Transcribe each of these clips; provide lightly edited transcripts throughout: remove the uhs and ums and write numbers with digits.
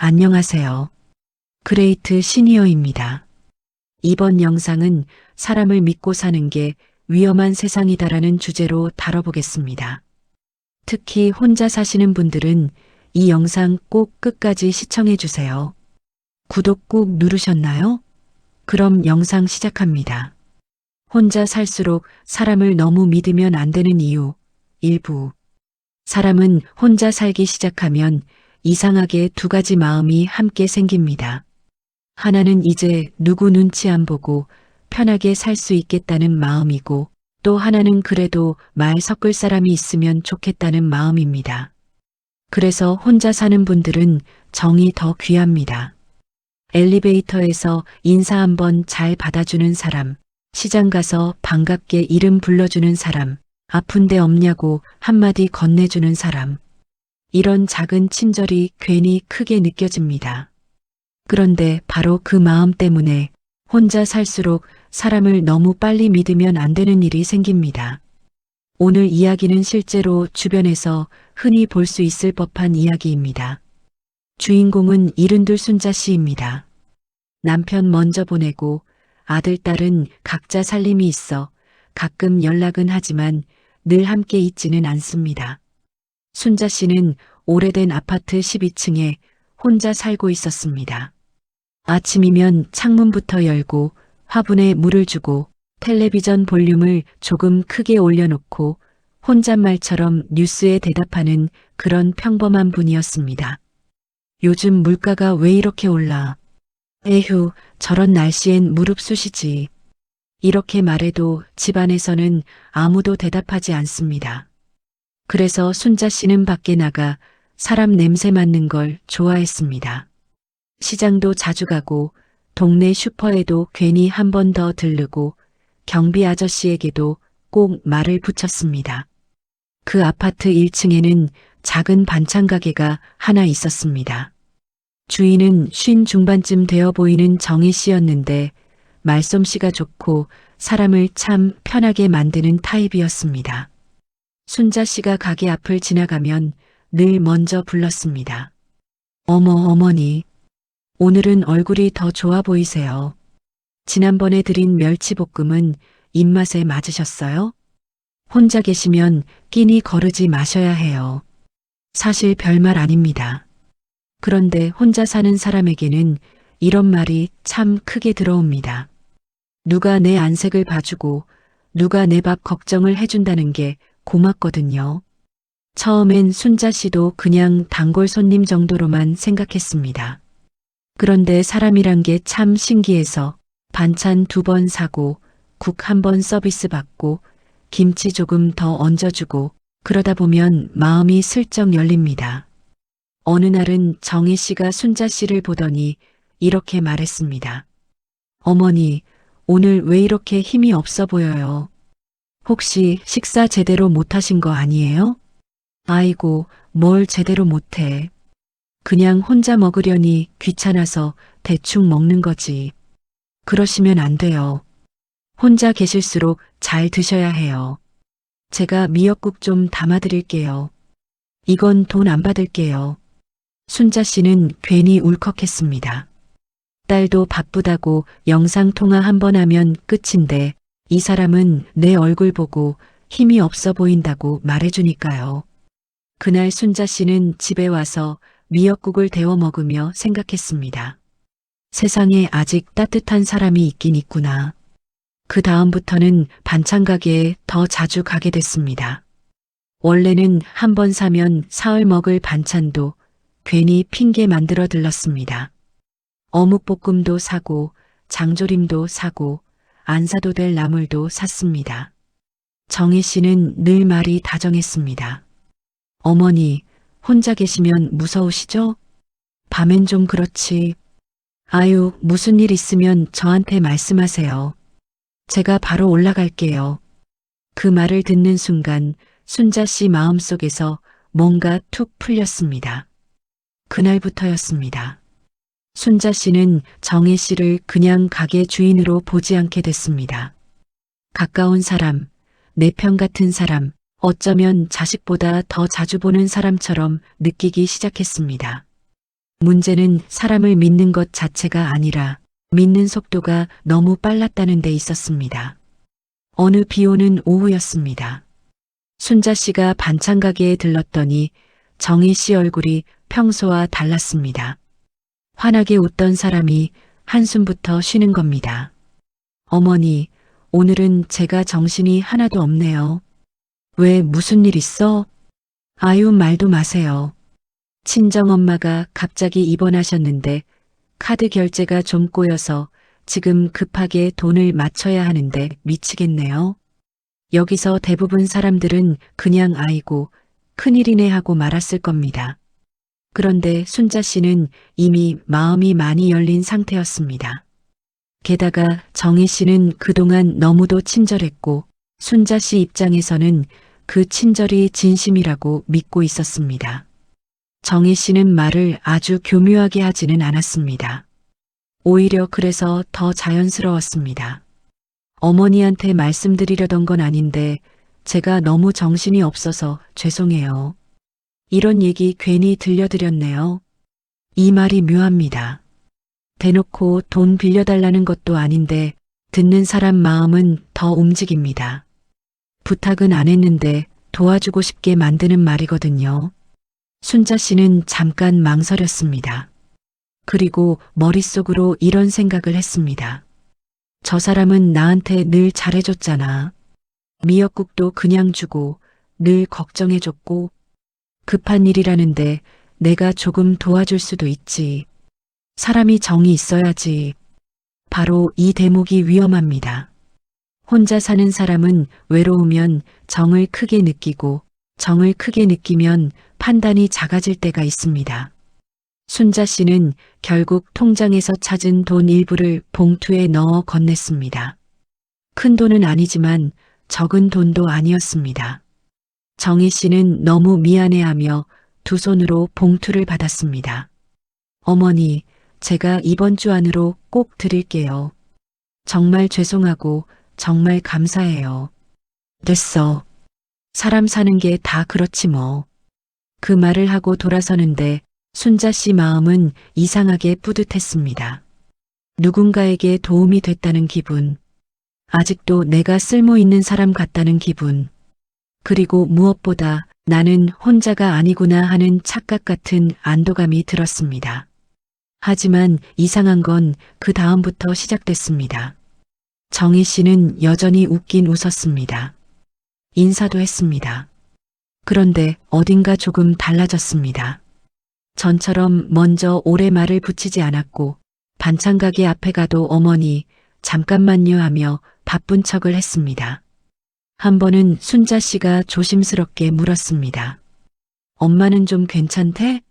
안녕하세요. 그레이트 시니어입니다. 이번 영상은 사람을 믿고 사는 게 위험한 세상이다라는 주제로 다뤄보겠습니다. 특히 혼자 사시는 분들은 이 영상 꼭 끝까지 시청해 주세요. 구독 꾹 누르셨나요? 그럼 영상 시작합니다. 혼자 살수록 사람을 너무 믿으면 안 되는 이유 일부. 사람은 혼자 살기 시작하면 이상하게 두 가지 마음이 함께 생깁니다. 하나는 이제 누구 눈치 안 보고 편하게 살 수 있겠다는 마음이고, 또 하나는 그래도 말 섞을 사람이 있으면 좋겠다는 마음입니다. 그래서 혼자 사는 분들은 정이 더 귀합니다. 엘리베이터에서 인사 한번 잘 받아주는 사람, 시장 가서 반갑게 이름 불러주는 사람, 아픈데 없냐고 한마디 건네주는 사람. 이런 작은 친절이 괜히 크게 느껴집니다. 그런데 바로 그 마음 때문에 혼자 살수록 사람을 너무 빨리 믿으면 안 되는 일이 생깁니다. 오늘 이야기는 실제로 주변에서 흔히 볼 수 있을 법한 이야기입니다. 주인공은 이른둘 순자 씨입니다. 남편 먼저 보내고 아들, 딸은 각자 살림이 있어 가끔 연락은 하지만 늘 함께 있지는 않습니다. 순자 씨는 오래된 아파트 12층에 혼자 살고 있었습니다. 아침이면 창문부터 열고 화분에 물을 주고 텔레비전 볼륨을 조금 크게 올려놓고 혼잣말처럼 뉴스에 대답하는 그런 평범한 분이었습니다. 요즘 물가가 왜 이렇게 올라? 에휴, 저런 날씨엔 무릅쓰시지. 이렇게 말해도 집안에서는 아무도 대답하지 않습니다. 그래서 순자 씨는 밖에 나가 사람 냄새 맡는 걸 좋아했습니다. 시장도 자주 가고 동네 슈퍼에도 괜히 한 번 더 들르고 경비 아저씨에게도 꼭 말을 붙였습니다. 그 아파트 1층에는 작은 반찬 가게가 하나 있었습니다. 주인은 50 중반쯤 되어 보이는 정희 씨였는데 말솜씨가 좋고 사람을 참 편하게 만드는 타입이었습니다. 순자 씨가 가게 앞을 지나가면 늘 먼저 불렀습니다. 어머, 어머니. 오늘은 얼굴이 더 좋아 보이세요. 지난번에 드린 멸치볶음은 입맛에 맞으셨어요? 혼자 계시면 끼니 거르지 마셔야 해요. 사실 별말 아닙니다. 그런데 혼자 사는 사람에게는 이런 말이 참 크게 들어옵니다. 누가 내 안색을 봐주고 누가 내 밥 걱정을 해준다는 게 고맙거든요. 처음엔 순자 씨도 그냥 단골 손님 정도로만 생각했습니다. 그런데 사람이란 게 참 신기해서 반찬 2번 사고 국 1번 서비스 받고 김치 조금 더 얹어주고 그러다 보면 마음이 슬쩍 열립니다. 어느 날은 정희 씨가 순자 씨를 보더니 이렇게 말했습니다. 어머니, 오늘 왜 이렇게 힘이 없어 보여요? 혹시 식사 제대로 못하신 거 아니에요? 아이고, 뭘 제대로 못해. 그냥 혼자 먹으려니 귀찮아서 대충 먹는 거지. 그러시면 안 돼요. 혼자 계실수록 잘 드셔야 해요. 제가 미역국 좀 담아드릴게요. 이건 돈 안 받을게요. 순자 씨는 괜히 울컥했습니다. 딸도 바쁘다고 영상통화 한 번 하면 끝인데 이 사람은 내 얼굴 보고 힘이 없어 보인다고 말해주니까요. 그날 순자 씨는 집에 와서 미역국을 데워 먹으며 생각했습니다. 세상에 아직 따뜻한 사람이 있긴 있구나. 그 다음부터는 반찬 가게에 더 자주 가게 됐습니다. 원래는 한 번 사면 사흘 먹을 반찬도 괜히 핑계 만들어 들렀습니다. 어묵볶음도 사고 장조림도 사고 안 사도 될 나물도 샀습니다. 정희 씨는 늘 말이 다정했습니다. 어머니, 혼자 계시면 무서우시죠? 밤엔 좀 그렇지. 아유, 무슨 일 있으면 저한테 말씀하세요. 제가 바로 올라갈게요. 그 말을 듣는 순간 순자 씨 마음속에서 뭔가 툭 풀렸습니다. 그날부터였습니다. 순자 씨는 정희 씨를 그냥 가게 주인으로 보지 않게 됐습니다. 가까운 사람, 내 편 같은 사람, 어쩌면 자식보다 더 자주 보는 사람처럼 느끼기 시작했습니다. 문제는 사람을 믿는 것 자체가 아니라 믿는 속도가 너무 빨랐다는 데 있었습니다. 어느 비 오는 오후였습니다. 순자 씨가 반찬 가게에 들렀더니 정희 씨 얼굴이 평소와 달랐습니다. 환하게 웃던 사람이 한숨부터 쉬는 겁니다. 어머니, 오늘은 제가 정신이 하나도 없네요. 왜 무슨 일 있어? 아유, 말도 마세요. 친정엄마가 갑자기 입원하셨는데 카드 결제가 좀 꼬여서 지금 급하게 돈을 맞춰야 하는데 미치겠네요. 여기서 대부분 사람들은 그냥 아이고 큰일이네 하고 말았을 겁니다. 그런데 순자 씨는 이미 마음이 많이 열린 상태였습니다. 게다가 정희 씨는 그동안 너무도 친절했고 순자 씨 입장에서는 그 친절이 진심이라고 믿고 있었습니다. 정희 씨는 말을 아주 교묘하게 하지는 않았습니다. 오히려 그래서 더 자연스러웠습니다. 어머니한테 말씀드리려던 건 아닌데 제가 너무 정신이 없어서 죄송해요. 이런 얘기 괜히 들려드렸네요. 이 말이 묘합니다. 대놓고 돈 빌려달라는 것도 아닌데 듣는 사람 마음은 더 움직입니다. 부탁은 안 했는데 도와주고 싶게 만드는 말이거든요. 순자 씨는 잠깐 망설였습니다. 그리고 머릿속으로 이런 생각을 했습니다. 저 사람은 나한테 늘 잘해줬잖아. 미역국도 그냥 주고 늘 걱정해줬고 급한 일이라는데 내가 조금 도와줄 수도 있지. 사람이 정이 있어야지. 바로 이 대목이 위험합니다. 혼자 사는 사람은 외로우면 정을 크게 느끼고 정을 크게 느끼면 판단이 작아질 때가 있습니다. 순자 씨는 결국 통장에서 찾은 돈 일부를 봉투에 넣어 건넸습니다. 큰 돈은 아니지만 적은 돈도 아니었습니다. 정희 씨는 너무 미안해하며 두 손으로 봉투를 받았습니다. 어머니, 제가 이번 주 안으로 꼭 드릴게요. 정말 죄송하고 정말 감사해요. 됐어. 사람 사는 게 다 그렇지 뭐. 그 말을 하고 돌아서는데 순자 씨 마음은 이상하게 뿌듯했습니다. 누군가에게 도움이 됐다는 기분. 아직도 내가 쓸모 있는 사람 같다는 기분. 그리고 무엇보다 나는 혼자가 아니구나 하는 착각 같은 안도감이 들었습니다. 하지만 이상한 건 그 다음부터 시작됐습니다. 정희 씨는 여전히 웃긴 웃었습니다. 인사도 했습니다. 그런데 어딘가 조금 달라졌습니다. 전처럼 먼저 오래 말을 붙이지 않았고 반찬 가게 앞에 가도 어머니 잠깐만요 하며 바쁜 척을 했습니다. 한 번은 순자 씨가 조심스럽게 물었습니다. 엄마는 좀 괜찮대?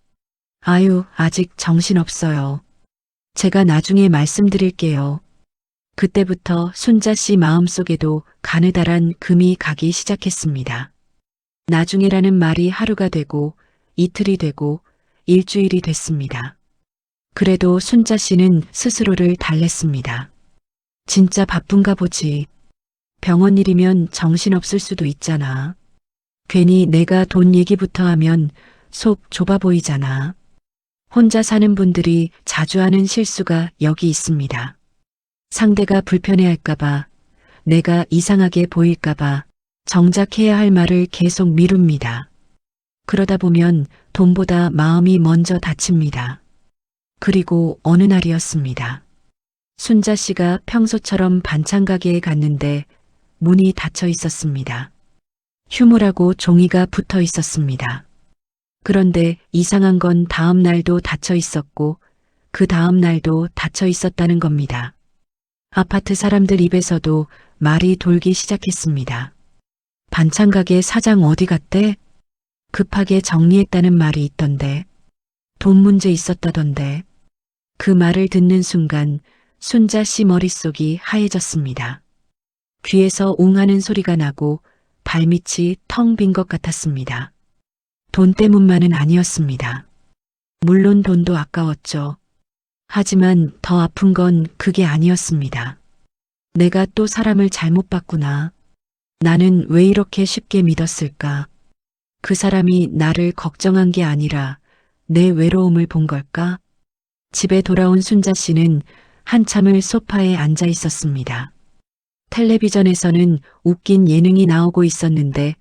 아유, 아직 정신없어요. 제가 나중에 말씀드릴게요. 그때부터 순자 씨 마음속에도 가느다란 금이 가기 시작했습니다. 나중에라는 말이 하루가 되고 이틀이 되고 일주일이 됐습니다. 그래도 순자 씨는 스스로를 달랬습니다. 진짜 바쁜가 보지. 병원 일이면 정신없을 수도 있잖아. 괜히 내가 돈 얘기부터 하면 속 좁아 보이잖아. 혼자 사는 분들이 자주 하는 실수가 여기 있습니다. 상대가 불편해할까봐, 내가 이상하게 보일까봐 정작 해야 할 말을 계속 미룹니다. 그러다 보면 돈보다 마음이 먼저 다칩니다. 그리고 어느 날이었습니다. 순자 씨가 평소처럼 반찬 가게에 갔는데 문이 닫혀 있었습니다. 휴무라고 종이가 붙어 있었습니다. 그런데 이상한 건 다음 날도 닫혀 있었고 그 다음 날도 닫혀 있었다는 겁니다. 아파트 사람들 입에서도 말이 돌기 시작했습니다. 반찬 가게 사장 어디 갔대? 급하게 정리했다는 말이 있던데. 돈 문제 있었다던데. 그 말을 듣는 순간 순자 씨 머릿속이 하얘졌습니다. 귀에서 웅하는 소리가 나고 발밑이 텅 빈 것 같았습니다. 돈 때문만은 아니었습니다. 물론 돈도 아까웠죠. 하지만 더 아픈 건 그게 아니었습니다. 내가 또 사람을 잘못 봤구나. 나는 왜 이렇게 쉽게 믿었을까? 그 사람이 나를 걱정한 게 아니라 내 외로움을 본 걸까? 집에 돌아온 순자 씨는 한참을 소파에 앉아 있었습니다. 텔레비전에서는 웃긴 예능이 나오고 있었는데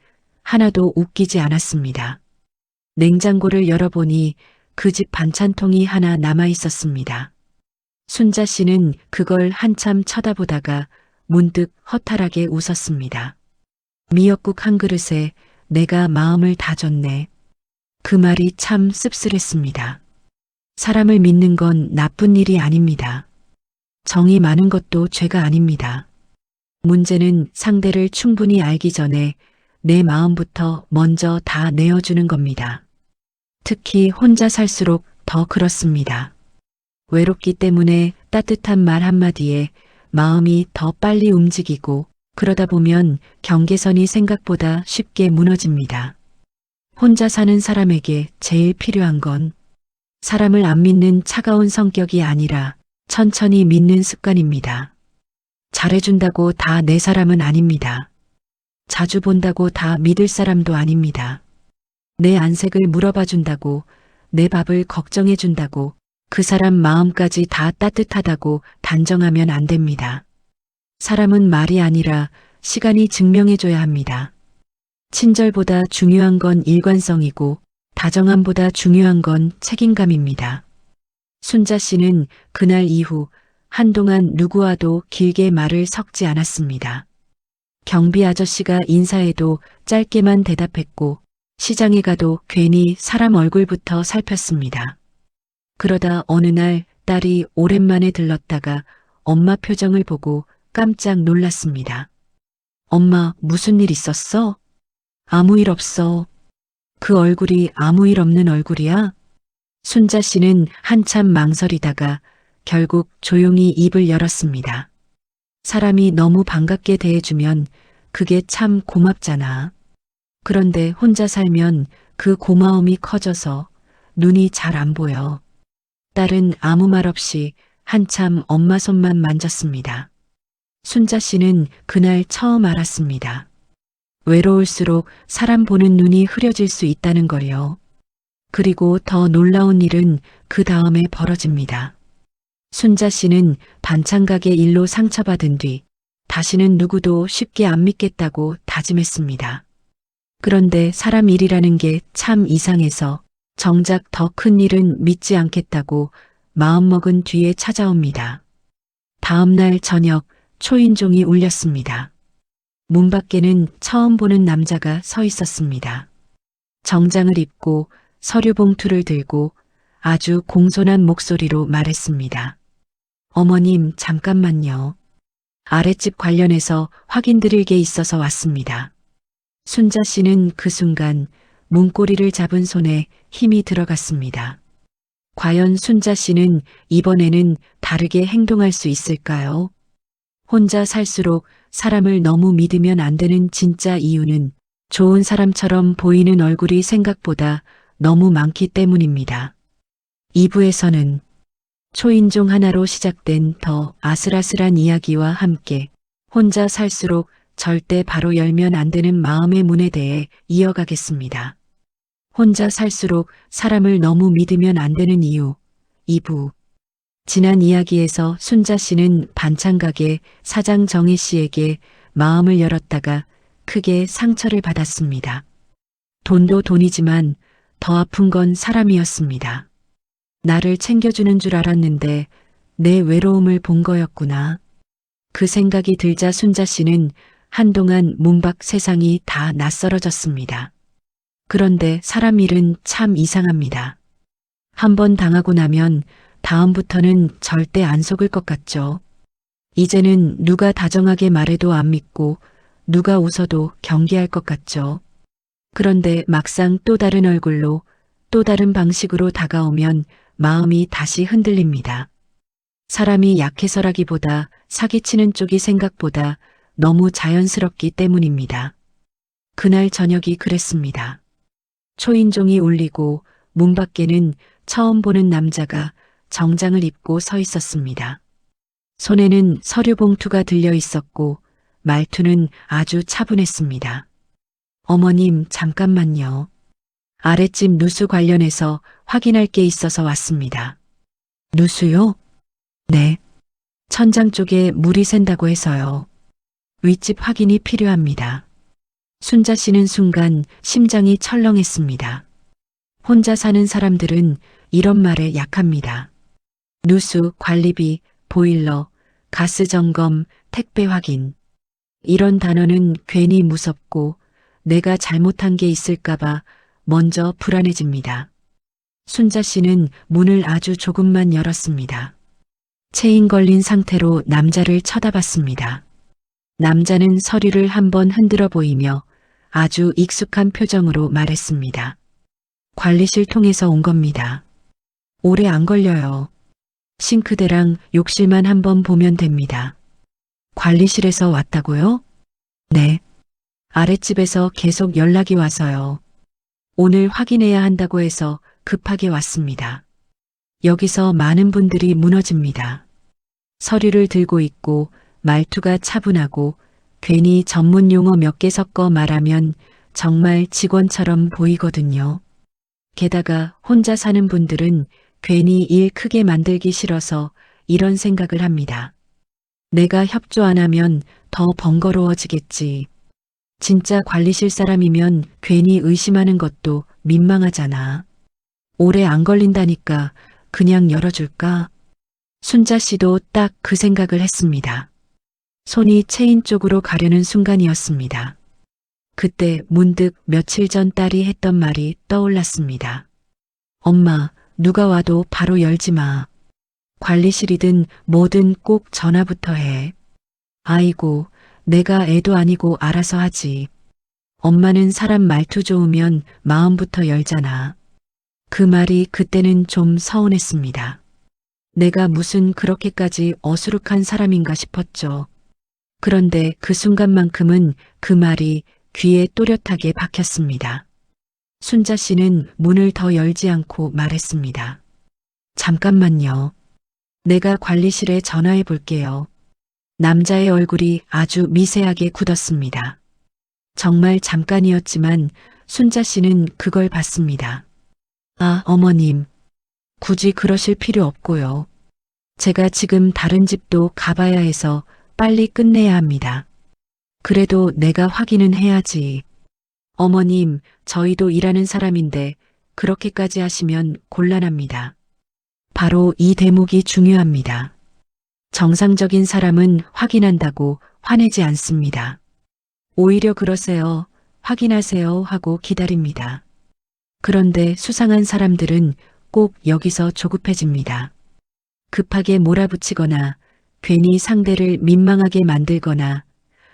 하나도 웃기지 않았습니다. 냉장고를 열어보니 그 집 반찬통이 하나 남아 있었습니다. 순자 씨는 그걸 한참 쳐다보다가 문득 허탈하게 웃었습니다. 미역국 한 그릇에 내가 마음을 다 줬네. 그 말이 참 씁쓸했습니다. 사람을 믿는 건 나쁜 일이 아닙니다. 정이 많은 것도 죄가 아닙니다. 문제는 상대를 충분히 알기 전에 내 마음부터 먼저 다 내어주는 겁니다. 특히 혼자 살수록 더 그렇습니다. 외롭기 때문에 따뜻한 말 한마디에 마음이 더 빨리 움직이고 그러다 보면 경계선이 생각보다 쉽게 무너집니다. 혼자 사는 사람에게 제일 필요한 건 사람을 안 믿는 차가운 성격이 아니라 천천히 믿는 습관입니다. 잘해준다고 다 내 사람은 아닙니다. 자주 본다고 다 믿을 사람도 아닙니다. 내 안색을 물어봐 준다고, 내 밥을 걱정해 준다고, 그 사람 마음까지 다 따뜻하다고 단정하면 안 됩니다. 사람은 말이 아니라 시간이 증명해줘야 합니다. 친절보다 중요한 건 일관성이고 다정함보다 중요한 건 책임감입니다. 순자 씨는 그날 이후 한동안 누구와도 길게 말을 섞지 않았습니다. 경비 아저씨가 인사해도 짧게만 대답했고 시장에 가도 괜히 사람 얼굴부터 살폈습니다. 그러다 어느 날 딸이 오랜만에 들렀다가 엄마 표정을 보고 깜짝 놀랐습니다. 엄마, 무슨 일 있었어? 아무 일 없어. 그 얼굴이 아무 일 없는 얼굴이야? 순자 씨는 한참 망설이다가 결국 조용히 입을 열었습니다. 사람이 너무 반갑게 대해주면 그게 참 고맙잖아. 그런데 혼자 살면 그 고마움이 커져서 눈이 잘 안 보여. 딸은 아무 말 없이 한참 엄마 손만 만졌습니다. 순자 씨는 그날 처음 알았습니다. 외로울수록 사람 보는 눈이 흐려질 수 있다는 걸요. 그리고 더 놀라운 일은 그 다음에 벌어집니다. 순자 씨는 반찬가게 일로 상처받은 뒤 다시는 누구도 쉽게 안 믿겠다고 다짐했습니다. 그런데 사람 일이라는 게 참 이상해서 정작 더 큰 일은 믿지 않겠다고 마음먹은 뒤에 찾아옵니다. 다음 날 저녁 초인종이 울렸습니다. 문 밖에는 처음 보는 남자가 서 있었습니다. 정장을 입고 서류 봉투를 들고 아주 공손한 목소리로 말했습니다. 어머님, 잠깐만요. 아랫집 관련해서 확인드릴 게 있어서 왔습니다. 순자 씨는 그 순간 문고리를 잡은 손에 힘이 들어갔습니다. 과연 순자 씨는 이번에는 다르게 행동할 수 있을까요? 혼자 살수록 사람을 너무 믿으면 안 되는 진짜 이유는 좋은 사람처럼 보이는 얼굴이 생각보다 너무 많기 때문입니다. 2부에서는 초인종 하나로 시작된 더 아슬아슬한 이야기와 함께 혼자 살수록 절대 바로 열면 안 되는 마음의 문에 대해 이어가겠습니다. 혼자 살수록 사람을 너무 믿으면 안 되는 이유 2부. 지난 이야기에서 순자 씨는 반찬가게 사장 정혜 씨에게 마음을 열었다가 크게 상처를 받았습니다. 돈도 돈이지만 더 아픈 건 사람이었습니다. 나를 챙겨주는 줄 알았는데 내 외로움을 본 거였구나. 그 생각이 들자 순자 씨는 한동안 문 밖 세상이 다 낯설어졌습니다. 그런데 사람 일은 참 이상합니다. 한번 당하고 나면 다음부터는 절대 안 속을 것 같죠. 이제는 누가 다정하게 말해도 안 믿고 누가 웃어도 경계할 것 같죠. 그런데 막상 또 다른 얼굴로 또 다른 방식으로 다가오면 마음이 다시 흔들립니다. 사람이 약해서라기보다 사기치는 쪽이 생각보다 너무 자연스럽기 때문입니다. 그날 저녁이 그랬습니다. 초인종이 울리고 문 밖에는 처음 보는 남자가 정장을 입고 서 있었습니다. 손에는 서류 봉투가 들려 있었고 말투는 아주 차분했습니다. 어머님, 잠깐만요. 아랫집 누수 관련해서 확인할 게 있어서 왔습니다. 누수요? 네. 천장 쪽에 물이 샌다고 해서요. 윗집 확인이 필요합니다. 순자 씨는 순간 심장이 철렁했습니다. 혼자 사는 사람들은 이런 말에 약합니다. 누수, 관리비, 보일러, 가스 점검, 택배 확인. 이런 단어는 괜히 무섭고 내가 잘못한 게 있을까봐 먼저 불안해집니다. 순자 씨는 문을 아주 조금만 열었습니다. 체인 걸린 상태로 남자를 쳐다봤습니다. 남자는 서류를 한번 흔들어 보이며 아주 익숙한 표정으로 말했습니다. 관리실 통해서 온 겁니다. 오래 안 걸려요. 싱크대랑 욕실만 한번 보면 됩니다. 관리실에서 왔다고요? 네. 아랫집에서 계속 연락이 와서요. 오늘 확인해야 한다고 해서 급하게 왔습니다. 여기서 많은 분들이 무너집니다. 서류를 들고 있고 말투가 차분하고 괜히 전문 용어 몇 개 섞어 말하면 정말 직원처럼 보이거든요. 게다가 혼자 사는 분들은 괜히 일 크게 만들기 싫어서 이런 생각을 합니다. 내가 협조 안 하면 더 번거로워지겠지. 진짜 관리실 사람이면 괜히 의심하는 것도 민망하잖아. 오래 안 걸린다니까 그냥 열어줄까? 순자 씨도 딱 그 생각을 했습니다. 손이 체인 쪽으로 가려는 순간이었습니다. 그때 문득 며칠 전 딸이 했던 말이 떠올랐습니다. 엄마, 누가 와도 바로 열지 마. 관리실이든 뭐든 꼭 전화부터 해. 아이고, 내가 애도 아니고 알아서 하지. 엄마는 사람 말투 좋으면 마음부터 열잖아. 그 말이 그때는 좀 서운했습니다. 내가 무슨 그렇게까지 어수룩한 사람인가 싶었죠. 그런데 그 순간만큼은 그 말이 귀에 또렷하게 박혔습니다. 순자 씨는 문을 더 열지 않고 말했습니다. 잠깐만요. 내가 관리실에 전화해 볼게요. 남자의 얼굴이 아주 미세하게 굳었습니다. 정말 잠깐이었지만 순자 씨는 그걸 봤습니다. 아, 어머님. 굳이 그러실 필요 없고요. 제가 지금 다른 집도 가봐야 해서 빨리 끝내야 합니다. 그래도 내가 확인은 해야지. 어머님, 저희도 일하는 사람인데 그렇게까지 하시면 곤란합니다. 바로 이 대목이 중요합니다. 정상적인 사람은 확인한다고 화내지 않습니다. 오히려 그러세요. 확인하세요 하고 기다립니다. 그런데 수상한 사람들은 꼭 여기서 조급해집니다. 급하게 몰아붙이거나 괜히 상대를 민망하게 만들거나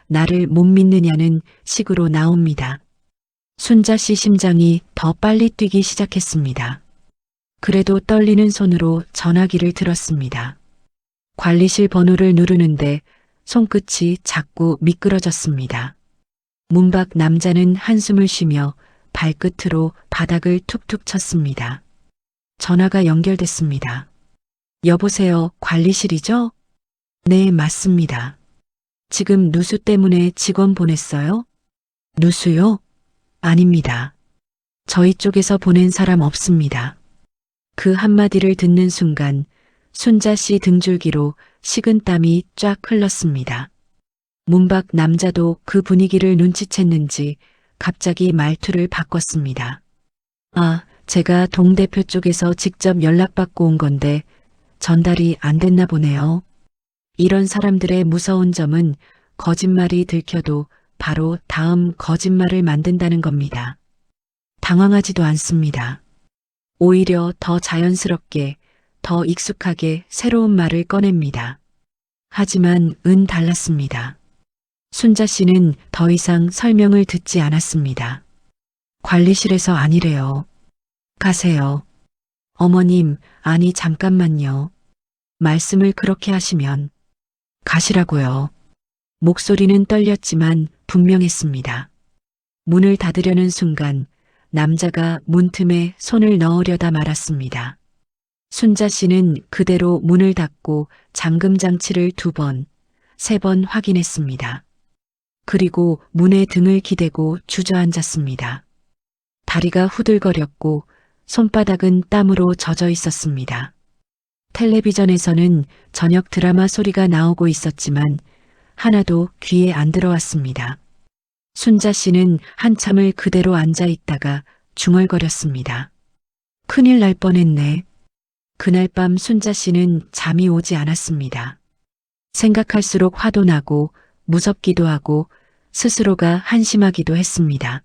나를 못 믿느냐는 식으로 나옵니다. 순자 씨 심장이 더 빨리 뛰기 시작했습니다. 그래도 떨리는 손으로 전화기를 들었습니다. 관리실 번호를 누르는데 손끝이 자꾸 미끄러졌습니다. 문 밖 남자는 한숨을 쉬며 발끝으로 바닥을 툭툭 쳤습니다. 전화가 연결됐습니다. 여보세요, 관리실이죠? 네, 맞습니다. 지금 누수 때문에 직원 보냈어요? 누수요? 아닙니다. 저희 쪽에서 보낸 사람 없습니다. 그 한마디를 듣는 순간 순자 씨 등줄기로 식은땀이 쫙 흘렀습니다. 문 밖 남자도 그 분위기를 눈치챘는지 갑자기 말투를 바꿨습니다. 아, 제가 동 대표 쪽에서 직접 연락받고 온 건데 전달이 안 됐나 보네요. 이런 사람들의 무서운 점은 거짓말이 들켜도 바로 다음 거짓말을 만든다는 겁니다. 당황하지도 않습니다. 오히려 더 자연스럽게, 더 익숙하게 새로운 말을 꺼냅니다. 하지만 달랐습니다. 순자 씨는 더 이상 설명을 듣지 않았습니다. 관리실에서 아니래요. 가세요. 어머님, 아니 잠깐만요. 말씀을 그렇게 하시면 가시라고요. 목소리는 떨렸지만 분명했습니다. 문을 닫으려는 순간 남자가 문틈에 손을 넣으려다 말았습니다. 순자 씨는 그대로 문을 닫고 잠금 장치를 2번, 3번 확인했습니다. 그리고 문에 등을 기대고 주저앉았습니다. 다리가 후들거렸고 손바닥은 땀으로 젖어 있었습니다. 텔레비전에서는 저녁 드라마 소리가 나오고 있었지만 하나도 귀에 안 들어왔습니다. 순자 씨는 한참을 그대로 앉아 있다가 중얼거렸습니다. 큰일 날 뻔했네. 그날 밤 순자 씨는 잠이 오지 않았습니다. 생각할수록 화도 나고 무섭기도 하고 스스로가 한심하기도 했습니다.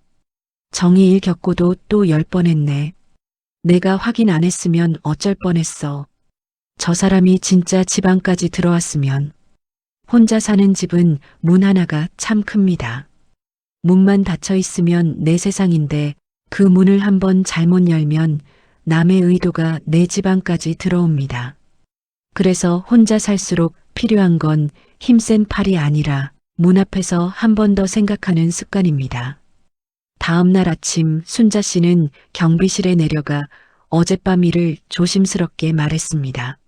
정의일 겪고도 또 10번 했네. 내가 확인 안 했으면 어쩔 뻔했어. 저 사람이 진짜 집 안까지 들어왔으면. 혼자 사는 집은 문 하나가 참 큽니다. 문만 닫혀 있으면 내 세상인데 그 문을 한번 잘못 열면 남의 의도가 내 집 안까지 들어옵니다. 그래서 혼자 살수록 필요한 건 힘센 팔이 아니라 문 앞에서 한 번 더 생각하는 습관입니다. 다음 날 아침 순자 씨는 경비실에 내려가 어젯밤 일을 조심스럽게 말했습니다.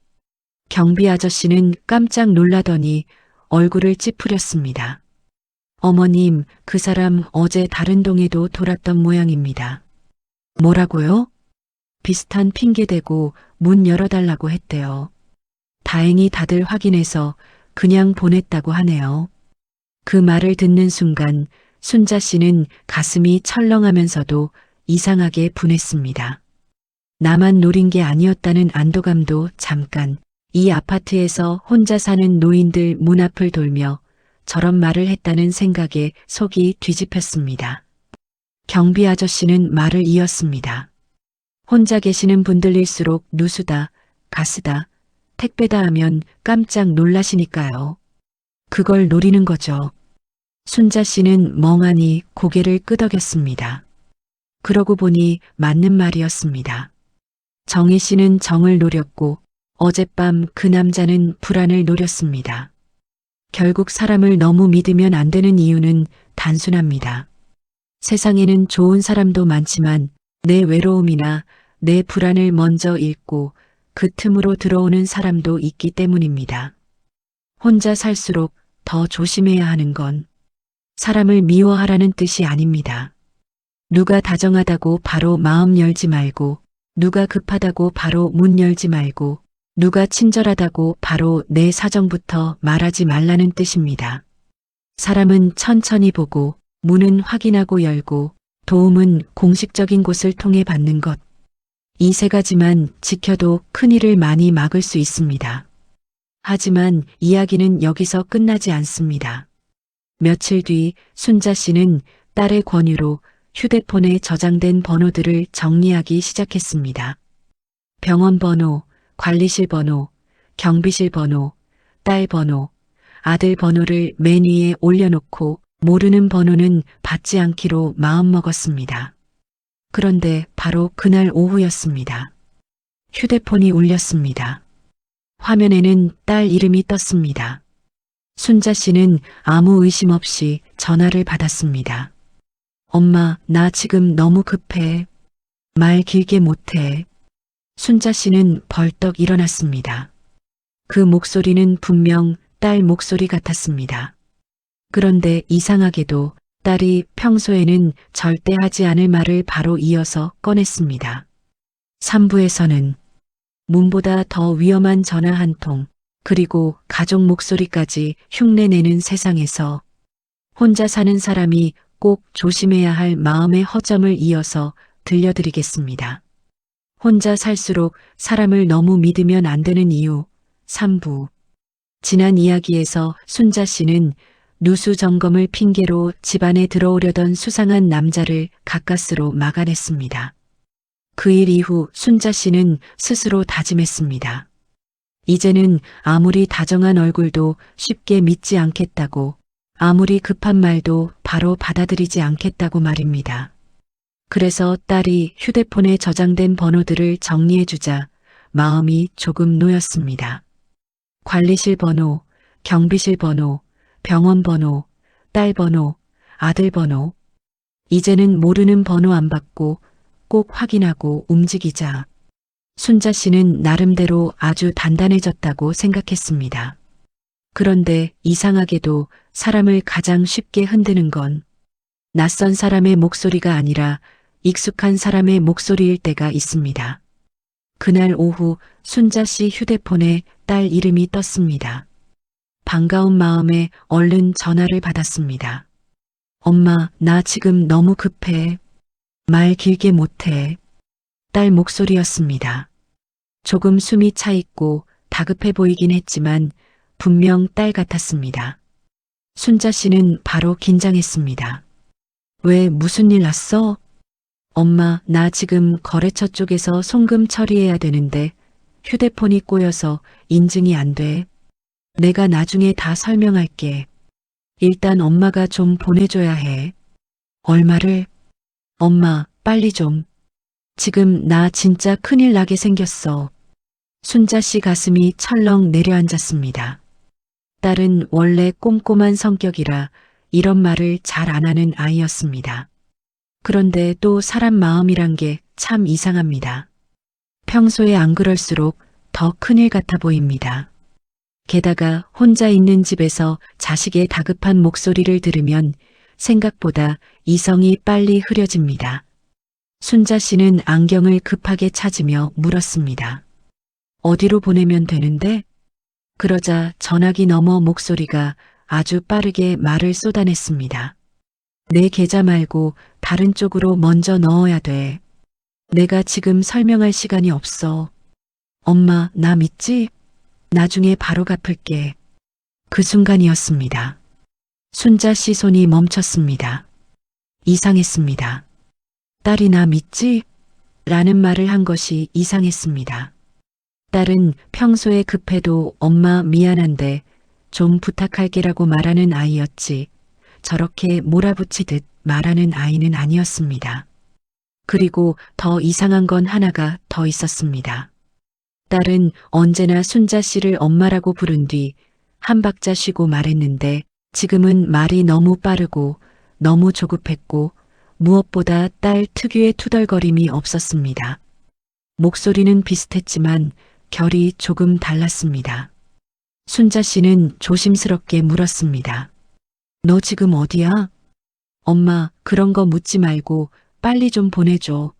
경비 아저씨는 깜짝 놀라더니 얼굴을 찌푸렸습니다. 어머님, 그 사람 어제 다른 동에도 돌았던 모양입니다. 뭐라고요? 비슷한 핑계 대고 문 열어달라고 했대요. 다행히 다들 확인해서 그냥 보냈다고 하네요. 그 말을 듣는 순간 순자 씨는 가슴이 철렁하면서도 이상하게 분했습니다. 나만 노린 게 아니었다는 안도감도 잠깐 이 아파트에서 혼자 사는 노인들 문 앞을 돌며 저런 말을 했다는 생각에 속이 뒤집혔습니다. 경비 아저씨는 말을 이었습니다. 혼자 계시는 분들일수록 누수다, 가스다, 택배다 하면 깜짝 놀라시니까요. 그걸 노리는 거죠. 순자 씨는 멍하니 고개를 끄덕였습니다. 그러고 보니 맞는 말이었습니다. 정희 씨는 정을 노렸고 어젯밤 그 남자는 불안을 노렸습니다. 결국 사람을 너무 믿으면 안 되는 이유는 단순합니다. 세상에는 좋은 사람도 많지만 내 외로움이나 내 불안을 먼저 읽고 그 틈으로 들어오는 사람도 있기 때문입니다. 혼자 살수록 더 조심해야 하는 건 사람을 미워하라는 뜻이 아닙니다. 누가 다정하다고 바로 마음 열지 말고, 누가 급하다고 바로 문 열지 말고, 누가 친절하다고 바로 내 사정부터 말하지 말라는 뜻입니다. 사람은 천천히 보고, 문은 확인하고 열고, 도움은 공식적인 곳을 통해 받는 것. 이 세 가지만 지켜도 큰일을 많이 막을 수 있습니다. 하지만 이야기는 여기서 끝나지 않습니다. 며칠 뒤 순자 씨는 딸의 권유로 휴대폰에 저장된 번호들을 정리하기 시작했습니다. 병원 번호, 관리실 번호, 경비실 번호, 딸 번호, 아들 번호를 맨 위에 올려놓고 모르는 번호는 받지 않기로 마음먹었습니다. 그런데 바로 그날 오후였습니다. 휴대폰이 울렸습니다. 화면에는 딸 이름이 떴습니다. 순자 씨는 아무 의심 없이 전화를 받았습니다. 엄마, 나 지금 너무 급해. 말 길게 못해. 순자 씨는 벌떡 일어났습니다. 그 목소리는 분명 딸 목소리 같았습니다. 그런데 이상하게도 딸이 평소에는 절대 하지 않을 말을 바로 이어서 꺼냈습니다. 3부에서는 문보다 더 위험한 전화 한 통, 그리고 가족 목소리까지 흉내내는 세상에서 혼자 사는 사람이 꼭 조심해야 할 마음의 허점을 이어서 들려드리겠습니다. 혼자 살수록 사람을 너무 믿으면 안 되는 이유 3부. 지난 이야기에서 순자 씨는 누수 점검을 핑계로 집안에 들어오려던 수상한 남자를 가까스로 막아냈습니다. 그 일 이후 순자 씨는 스스로 다짐했습니다. 이제는 아무리 다정한 얼굴도 쉽게 믿지 않겠다고, 아무리 급한 말도 바로 받아들이지 않겠다고 말입니다. 그래서 딸이 휴대폰에 저장된 번호들을 정리해주자 마음이 조금 놓였습니다. 관리실 번호, 경비실 번호, 병원 번호, 딸 번호, 아들 번호. 이제는 모르는 번호 안 받고 꼭 확인하고 움직이자. 순자 씨는 나름대로 아주 단단해졌다고 생각했습니다. 그런데 이상하게도 사람을 가장 쉽게 흔드는 건 낯선 사람의 목소리가 아니라 익숙한 사람의 목소리일 때가 있습니다. 그날 오후 순자 씨 휴대폰에 딸 이름이 떴습니다. 반가운 마음에 얼른 전화를 받았습니다. 엄마, 나 지금 너무 급해. 말 길게 못해. 딸 목소리였습니다. 조금 숨이 차 있고 다급해 보이긴 했지만 분명 딸 같았습니다. 순자 씨는 바로 긴장했습니다. 왜 무슨 일 났어? 엄마, 나 지금 거래처 쪽에서 송금 처리해야 되는데 휴대폰이 꼬여서 인증이 안 돼. 내가 나중에 다 설명할게. 일단 엄마가 좀 보내줘야 해. 얼마를? 엄마, 빨리 좀. 지금 나 진짜 큰일 나게 생겼어. 순자 씨 가슴이 철렁 내려앉았습니다. 딸은 원래 꼼꼼한 성격이라 이런 말을 잘 안 하는 아이였습니다. 그런데 또 사람 마음이란 게 참 이상합니다. 평소에 안 그럴수록 더 큰일 같아 보입니다. 게다가 혼자 있는 집에서 자식의 다급한 목소리를 들으면 생각보다 이성이 빨리 흐려집니다. 순자 씨는 안경을 급하게 찾으며 물었습니다. 어디로 보내면 되는데? 그러자 전화기 너머 목소리가 아주 빠르게 말을 쏟아냈습니다. 내 계좌 말고 다른 쪽으로 먼저 넣어야 돼. 내가 지금 설명할 시간이 없어. 엄마, 나 믿지? 나중에 바로 갚을게. 그 순간이었습니다. 순자 씨 손이 멈췄습니다. 이상했습니다. 딸이 나 믿지? 라는 말을 한 것이 이상했습니다. 딸은 평소에 급해도 엄마 미안한데 좀 부탁할게라고 말하는 아이였지 저렇게 몰아붙이듯 말하는 아이는 아니었습니다. 그리고 더 이상한 건 하나가 더 있었습니다. 딸은 언제나 순자 씨를 엄마라고 부른 뒤 한 박자 쉬고 말했는데 지금은 말이 너무 빠르고 너무 조급했고 무엇보다 딸 특유의 투덜거림이 없었습니다. 목소리는 비슷했지만 결이 조금 달랐습니다. 순자 씨는 조심스럽게 물었습니다. 너 지금 어디야? 엄마, 그런 거 묻지 말고 빨리 좀 보내줘.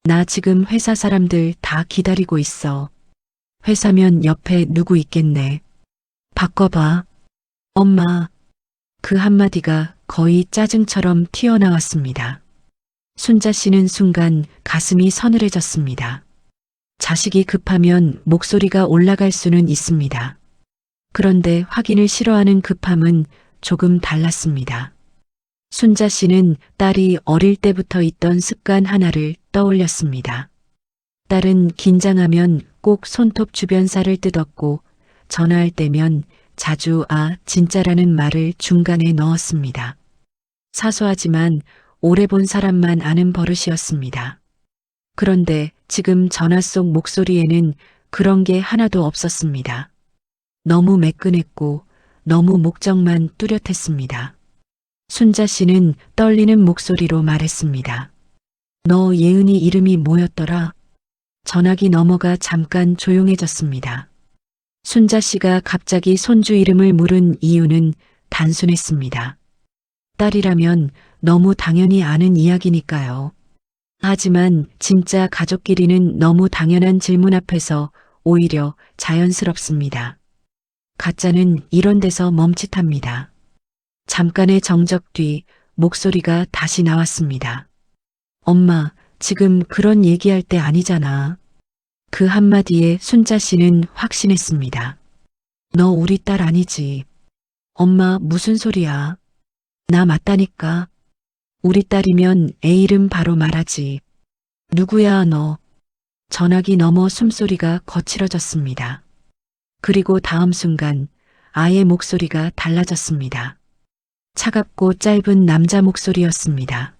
나 지금 회사 사람들 다 기다리고 있어. 회사면 옆에 누구 있겠네. 바꿔봐. 엄마. 그 한마디가 거의 짜증처럼 튀어나왔습니다. 순자 씨는 순간 가슴이 서늘해졌습니다. 자식이 급하면 목소리가 올라갈 수는 있습니다. 그런데 확인을 싫어하는 급함은 조금 달랐습니다. 순자 씨는 딸이 어릴 때부터 있던 습관 하나를 떠올렸습니다. 딸은 긴장하면 꼭 손톱 주변 살을 뜯었고 전화할 때면 자주 아, 진짜라는 말을 중간에 넣었습니다. 사소하지만 오래 본 사람만 아는 버릇이었습니다. 그런데 지금 전화 속 목소리에는 그런 게 하나도 없었습니다. 너무 매끈했고 너무 목적만 뚜렷했습니다. 순자 씨는 떨리는 목소리로 말했습니다. 너 예은이 이름이 뭐였더라? 전화기 너머가 잠깐 조용해졌습니다. 순자 씨가 갑자기 손주 이름을 물은 이유는 단순했습니다. 딸이라면 너무 당연히 아는 이야기니까요. 하지만 진짜 가족끼리는 너무 당연한 질문 앞에서 오히려 자연스럽습니다. 가짜는 이런 데서 멈칫합니다. 잠깐의 정적 뒤 목소리가 다시 나왔습니다. 엄마, 지금 그런 얘기할 때 아니잖아. 그 한마디에 순자 씨는 확신했습니다. 너 우리 딸 아니지. 엄마, 무슨 소리야. 나 맞다니까. 우리 딸이면 애 이름 바로 말하지. 누구야 너. 전화기 너머 숨소리가 거칠어졌습니다. 그리고 다음 순간 아이의 목소리가 달라졌습니다. 차갑고 짧은 남자 목소리였습니다.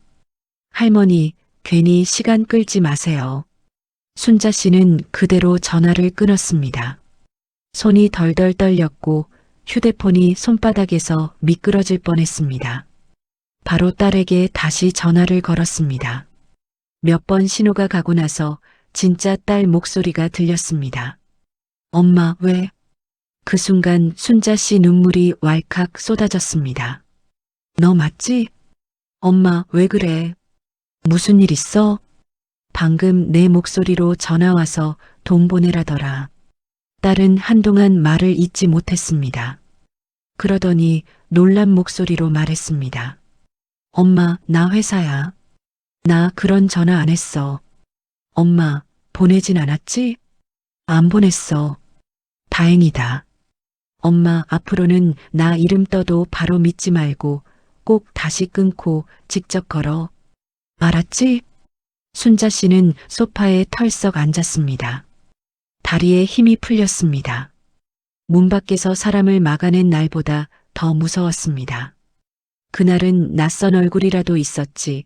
할머니, 괜히 시간 끌지 마세요. 순자 씨는 그대로 전화를 끊었습니다. 손이 덜덜 떨렸고 휴대폰이 손바닥에서 미끄러질 뻔했습니다. 바로 딸에게 다시 전화를 걸었습니다. 몇 번 신호가 가고 나서 진짜 딸 목소리가 들렸습니다. 엄마, 왜? 그 순간 순자 씨 눈물이 왈칵 쏟아졌습니다. 너 맞지? 엄마, 왜 그래? 무슨 일 있어? 방금 내 목소리로 전화 와서 돈 보내라더라. 딸은 한동안 말을 잇지 못했습니다. 그러더니 놀란 목소리로 말했습니다. 엄마, 나 회사야. 나 그런 전화 안 했어. 엄마, 보내진 않았지? 안 보냈어. 다행이다. 엄마, 앞으로는 나 이름 떠도 바로 믿지 말고 꼭 다시 끊고 직접 걸어. 알았지? 순자 씨는 소파에 털썩 앉았습니다. 다리에 힘이 풀렸습니다. 문 밖에서 사람을 막아낸 날보다 더 무서웠습니다. 그날은 낯선 얼굴이라도 있었지.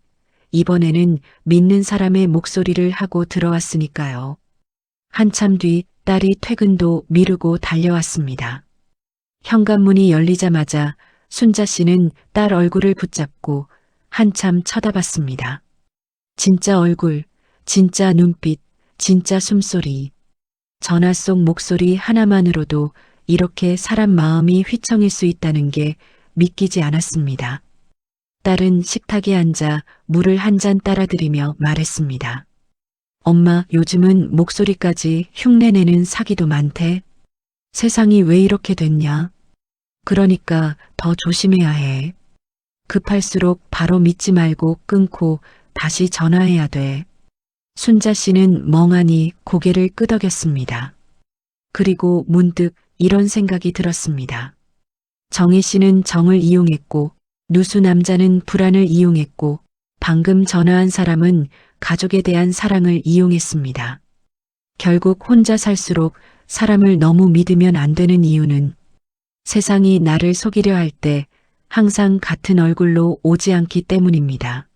이번에는 믿는 사람의 목소리를 하고 들어왔으니까요. 한참 뒤 딸이 퇴근도 미루고 달려왔습니다. 현관문이 열리자마자 순자 씨는 딸 얼굴을 붙잡고 한참 쳐다봤습니다. 진짜 얼굴, 진짜 눈빛, 진짜 숨소리. 전화 속 목소리 하나만으로도 이렇게 사람 마음이 휘청일 수 있다는 게 믿기지 않았습니다. 딸은 식탁에 앉아 물을 한 잔 따라드리며 말했습니다. 엄마, 요즘은 목소리까지 흉내내는 사기도 많대. 세상이 왜 이렇게 됐냐? 그러니까 더 조심해야 해. 급할수록 바로 믿지 말고 끊고 다시 전화해야 돼. 순자 씨는 멍하니 고개를 끄덕였습니다. 그리고 문득 이런 생각이 들었습니다. 정희 씨는 정을 이용했고 누수 남자는 불안을 이용했고 방금 전화한 사람은 가족에 대한 사랑을 이용했습니다. 결국 혼자 살수록 사람을 너무 믿으면 안 되는 이유는 세상이 나를 속이려 할 때 항상 같은 얼굴로 오지 않기 때문입니다.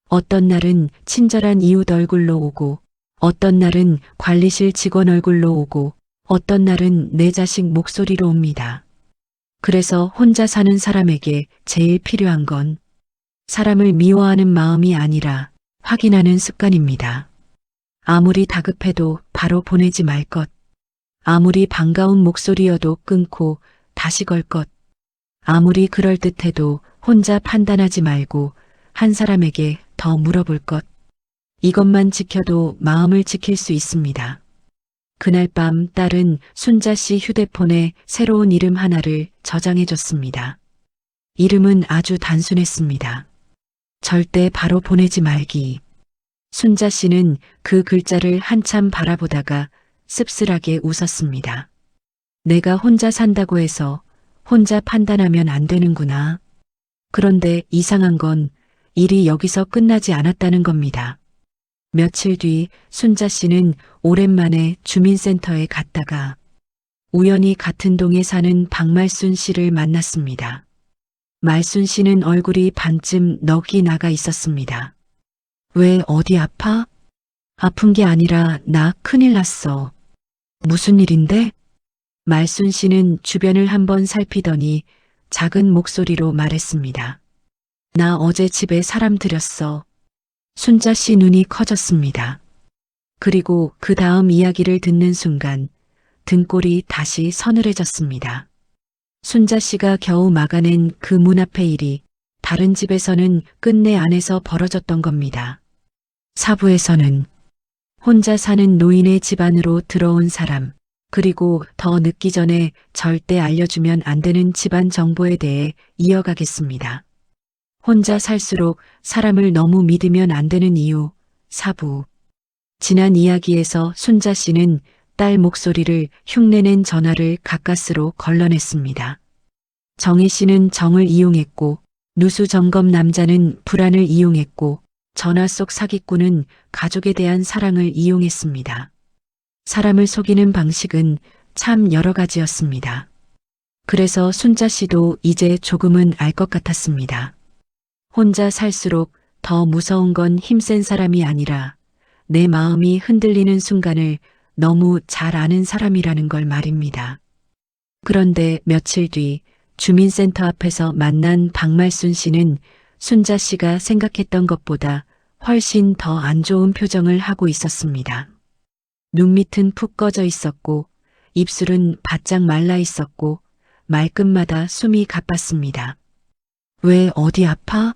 어떤 날은 친절한 이웃 얼굴로 오고 어떤 날은 관리실 직원 얼굴로 오고 어떤 날은 내 자식 목소리로 옵니다. 그래서 혼자 사는 사람에게 제일 필요한 건 사람을 미워하는 마음이 아니라 확인하는 습관입니다. 아무리 다급해도 바로 보내지 말 것. 아무리 반가운 목소리여도 끊고 다시 걸 것. 아무리 그럴듯해도 혼자 판단하지 말고 한 사람에게 더 물어볼 것. 이것만 지켜도 마음을 지킬 수 있습니다. 그날 밤 딸은 순자 씨 휴대폰에 새로운 이름 하나를 저장해 줬습니다. 이름은 아주 단순했습니다. 절대 바로 보내지 말기. 순자 씨는 그 글자를 한참 바라보다가 씁쓸하게 웃었습니다. 내가 혼자 산다고 해서 혼자 판단하면 안 되는구나. 그런데 이상한 건 일이 여기서 끝나지 않았다는 겁니다. 며칠 뒤 순자 씨는 오랜만에 주민센터에 갔다가 우연히 같은 동에 사는 박말순 씨를 만났습니다. 말순 씨는 얼굴이 반쯤 넋이 나가 있었습니다. 왜 어디 아파? 아픈 게 아니라 나 큰일 났어. 무슨 일인데? 말순 씨는 주변을 한번 살피더니 작은 목소리로 말했습니다. 나 어제 집에 사람 들였어. 순자 씨 눈이 커졌습니다. 그리고 그 다음 이야기를 듣는 순간 등골이 다시 서늘해졌습니다. 순자 씨가 겨우 막아낸 그 문 앞의 일이 다른 집에서는 끝내 안에서 벌어졌던 겁니다. 사부에서는 혼자 사는 노인의 집안으로 들어온 사람, 그리고 더 늦기 전에 절대 알려주면 안 되는 집안 정보에 대해 이어가겠습니다. 혼자 살수록 사람을 너무 믿으면 안 되는 이유, 사부. 지난 이야기에서 순자 씨는 딸 목소리를 흉내낸 전화를 가까스로 걸러냈습니다. 정희 씨는 정을 이용했고 누수 점검 남자는 불안을 이용했고 전화 속 사기꾼은 가족에 대한 사랑을 이용했습니다. 사람을 속이는 방식은 참 여러 가지였습니다. 그래서 순자 씨도 이제 조금은 알 것 같았습니다. 혼자 살수록 더 무서운 건 힘센 사람이 아니라 내 마음이 흔들리는 순간을 너무 잘 아는 사람이라는 걸 말입니다. 그런데 며칠 뒤 주민센터 앞에서 만난 박말순 씨는 순자 씨가 생각했던 것보다 훨씬 더 안 좋은 표정을 하고 있었습니다. 눈밑은 푹 꺼져 있었고 입술은 바짝 말라 있었고 말끝마다 숨이 가빴습니다. 왜 어디 아파?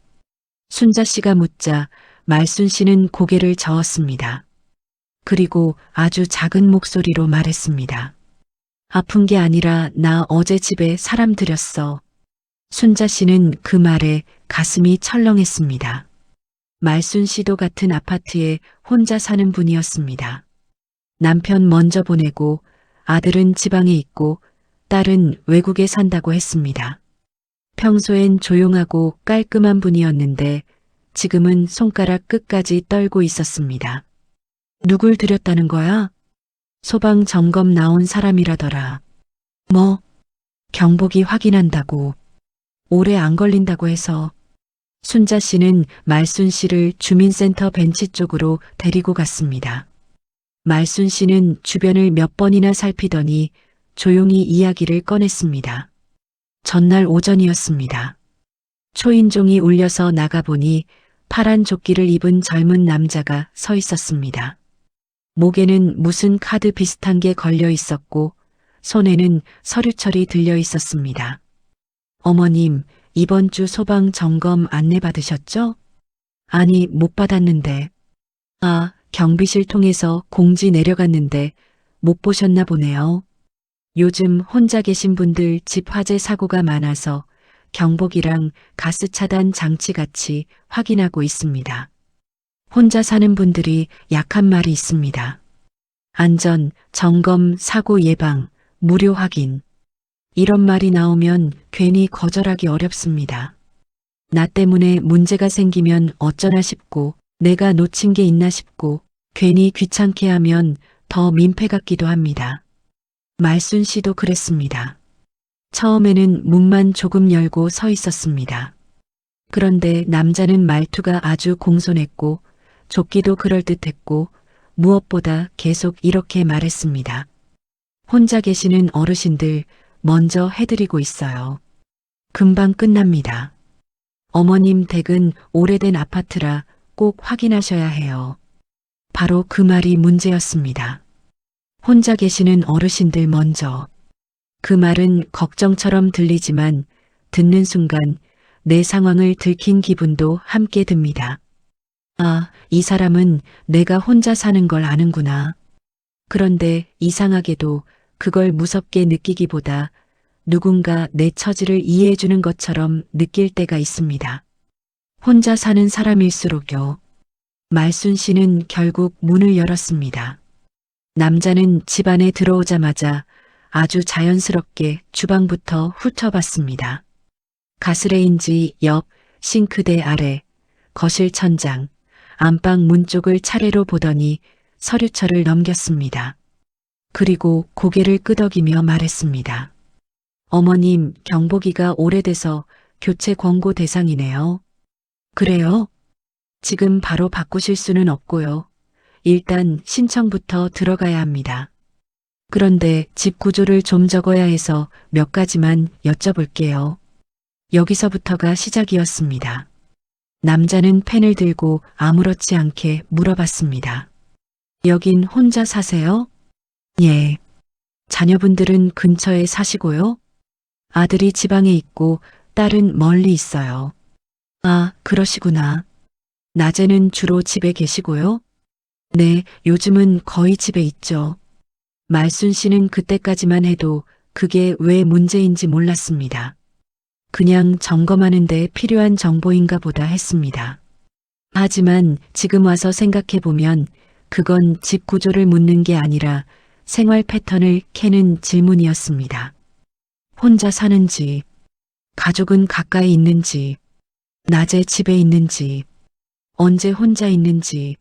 순자 씨가 묻자 말순 씨는 고개를 저었습니다. 그리고 아주 작은 목소리로 말했습니다. 아픈 게 아니라 나 어제 집에 사람 들였어. 순자 씨는 그 말에 가슴이 철렁했습니다. 말순 씨도 같은 아파트에 혼자 사는 분이었습니다. 남편 먼저 보내고 아들은 지방에 있고 딸은 외국에 산다고 했습니다. 평소엔 조용하고 깔끔한 분이었는데 지금은 손가락 끝까지 떨고 있었습니다. 누굴 들였다는 거야? 소방 점검 나온 사람이라더라. 뭐? 경보기 확인한다고. 오래 안 걸린다고 해서. 순자 씨는 말순 씨를 주민센터 벤치 쪽으로 데리고 갔습니다. 말순 씨는 주변을 몇 번이나 살피더니 조용히 이야기를 꺼냈습니다. 전날 오전이었습니다. 초인종이 울려서 나가보니 파란 조끼를 입은 젊은 남자가 서 있었습니다. 목에는 무슨 카드 비슷한 게 걸려 있었고 손에는 서류철이 들려 있었습니다. 어머님, 이번 주 소방 점검 안내 받으셨죠? 아니, 못 받았는데. 아, 경비실 통해서 공지 내려갔는데 못 보셨나 보네요. 요즘 혼자 계신 분들 집 화재 사고가 많아서 경보기랑 가스 차단 장치 같이 확인하고 있습니다. 혼자 사는 분들이 약한 말이 있습니다. 안전, 점검, 사고 예방, 무료 확인. 이런 말이 나오면 괜히 거절하기 어렵습니다. 나 때문에 문제가 생기면 어쩌나 싶고 내가 놓친 게 있나 싶고 괜히 귀찮게 하면 더 민폐 같기도 합니다. 말순 씨도 그랬습니다. 처음에는 문만 조금 열고 서 있었습니다. 그런데 남자는 말투가 아주 공손했고 좁기도 그럴듯했고 무엇보다 계속 이렇게 말했습니다. 혼자 계시는 어르신들 먼저 해드리고 있어요. 금방 끝납니다. 어머님 댁은 오래된 아파트라 꼭 확인하셔야 해요. 바로 그 말이 문제였습니다. 혼자 계시는 어르신들 먼저. 그 말은 걱정처럼 들리지만 듣는 순간 내 상황을 들킨 기분도 함께 듭니다. 아, 이 사람은 내가 혼자 사는 걸 아는구나. 그런데 이상하게도 그걸 무섭게 느끼기보다 누군가 내 처지를 이해해주는 것처럼 느낄 때가 있습니다. 혼자 사는 사람일수록요. 말순 씨는 결국 문을 열었습니다. 남자는 집 안에 들어오자마자 아주 자연스럽게 주방부터 훑어봤습니다. 가스레인지 옆, 싱크대 아래, 거실 천장, 안방 문 쪽을 차례로 보더니 서류철을 넘겼습니다. 그리고 고개를 끄덕이며 말했습니다. 어머님, 경보기가 오래돼서 교체 권고 대상이네요. 그래요? 지금 바로 바꾸실 수는 없고요. 일단 신청부터 들어가야 합니다. 그런데 집 구조를 좀 적어야 해서 몇 가지만 여쭤볼게요. 여기서부터가 시작이었습니다. 남자는 펜을 들고 아무렇지 않게 물어봤습니다. 여긴 혼자 사세요? 예. 자녀분들은 근처에 사시고요? 아들이 지방에 있고 딸은 멀리 있어요. 아, 그러시구나. 낮에는 주로 집에 계시고요? 네, 요즘은 거의 집에 있죠. 말순 씨는 그때까지만 해도 그게 왜 문제인지 몰랐습니다. 그냥 점검하는데 필요한 정보인가 보다 했습니다. 하지만 지금 와서 생각해보면 그건 집 구조를 묻는 게 아니라 생활 패턴을 캐는 질문이었습니다. 혼자 사는지, 가족은 가까이 있는지, 낮에 집에 있는지, 언제 혼자 있는지,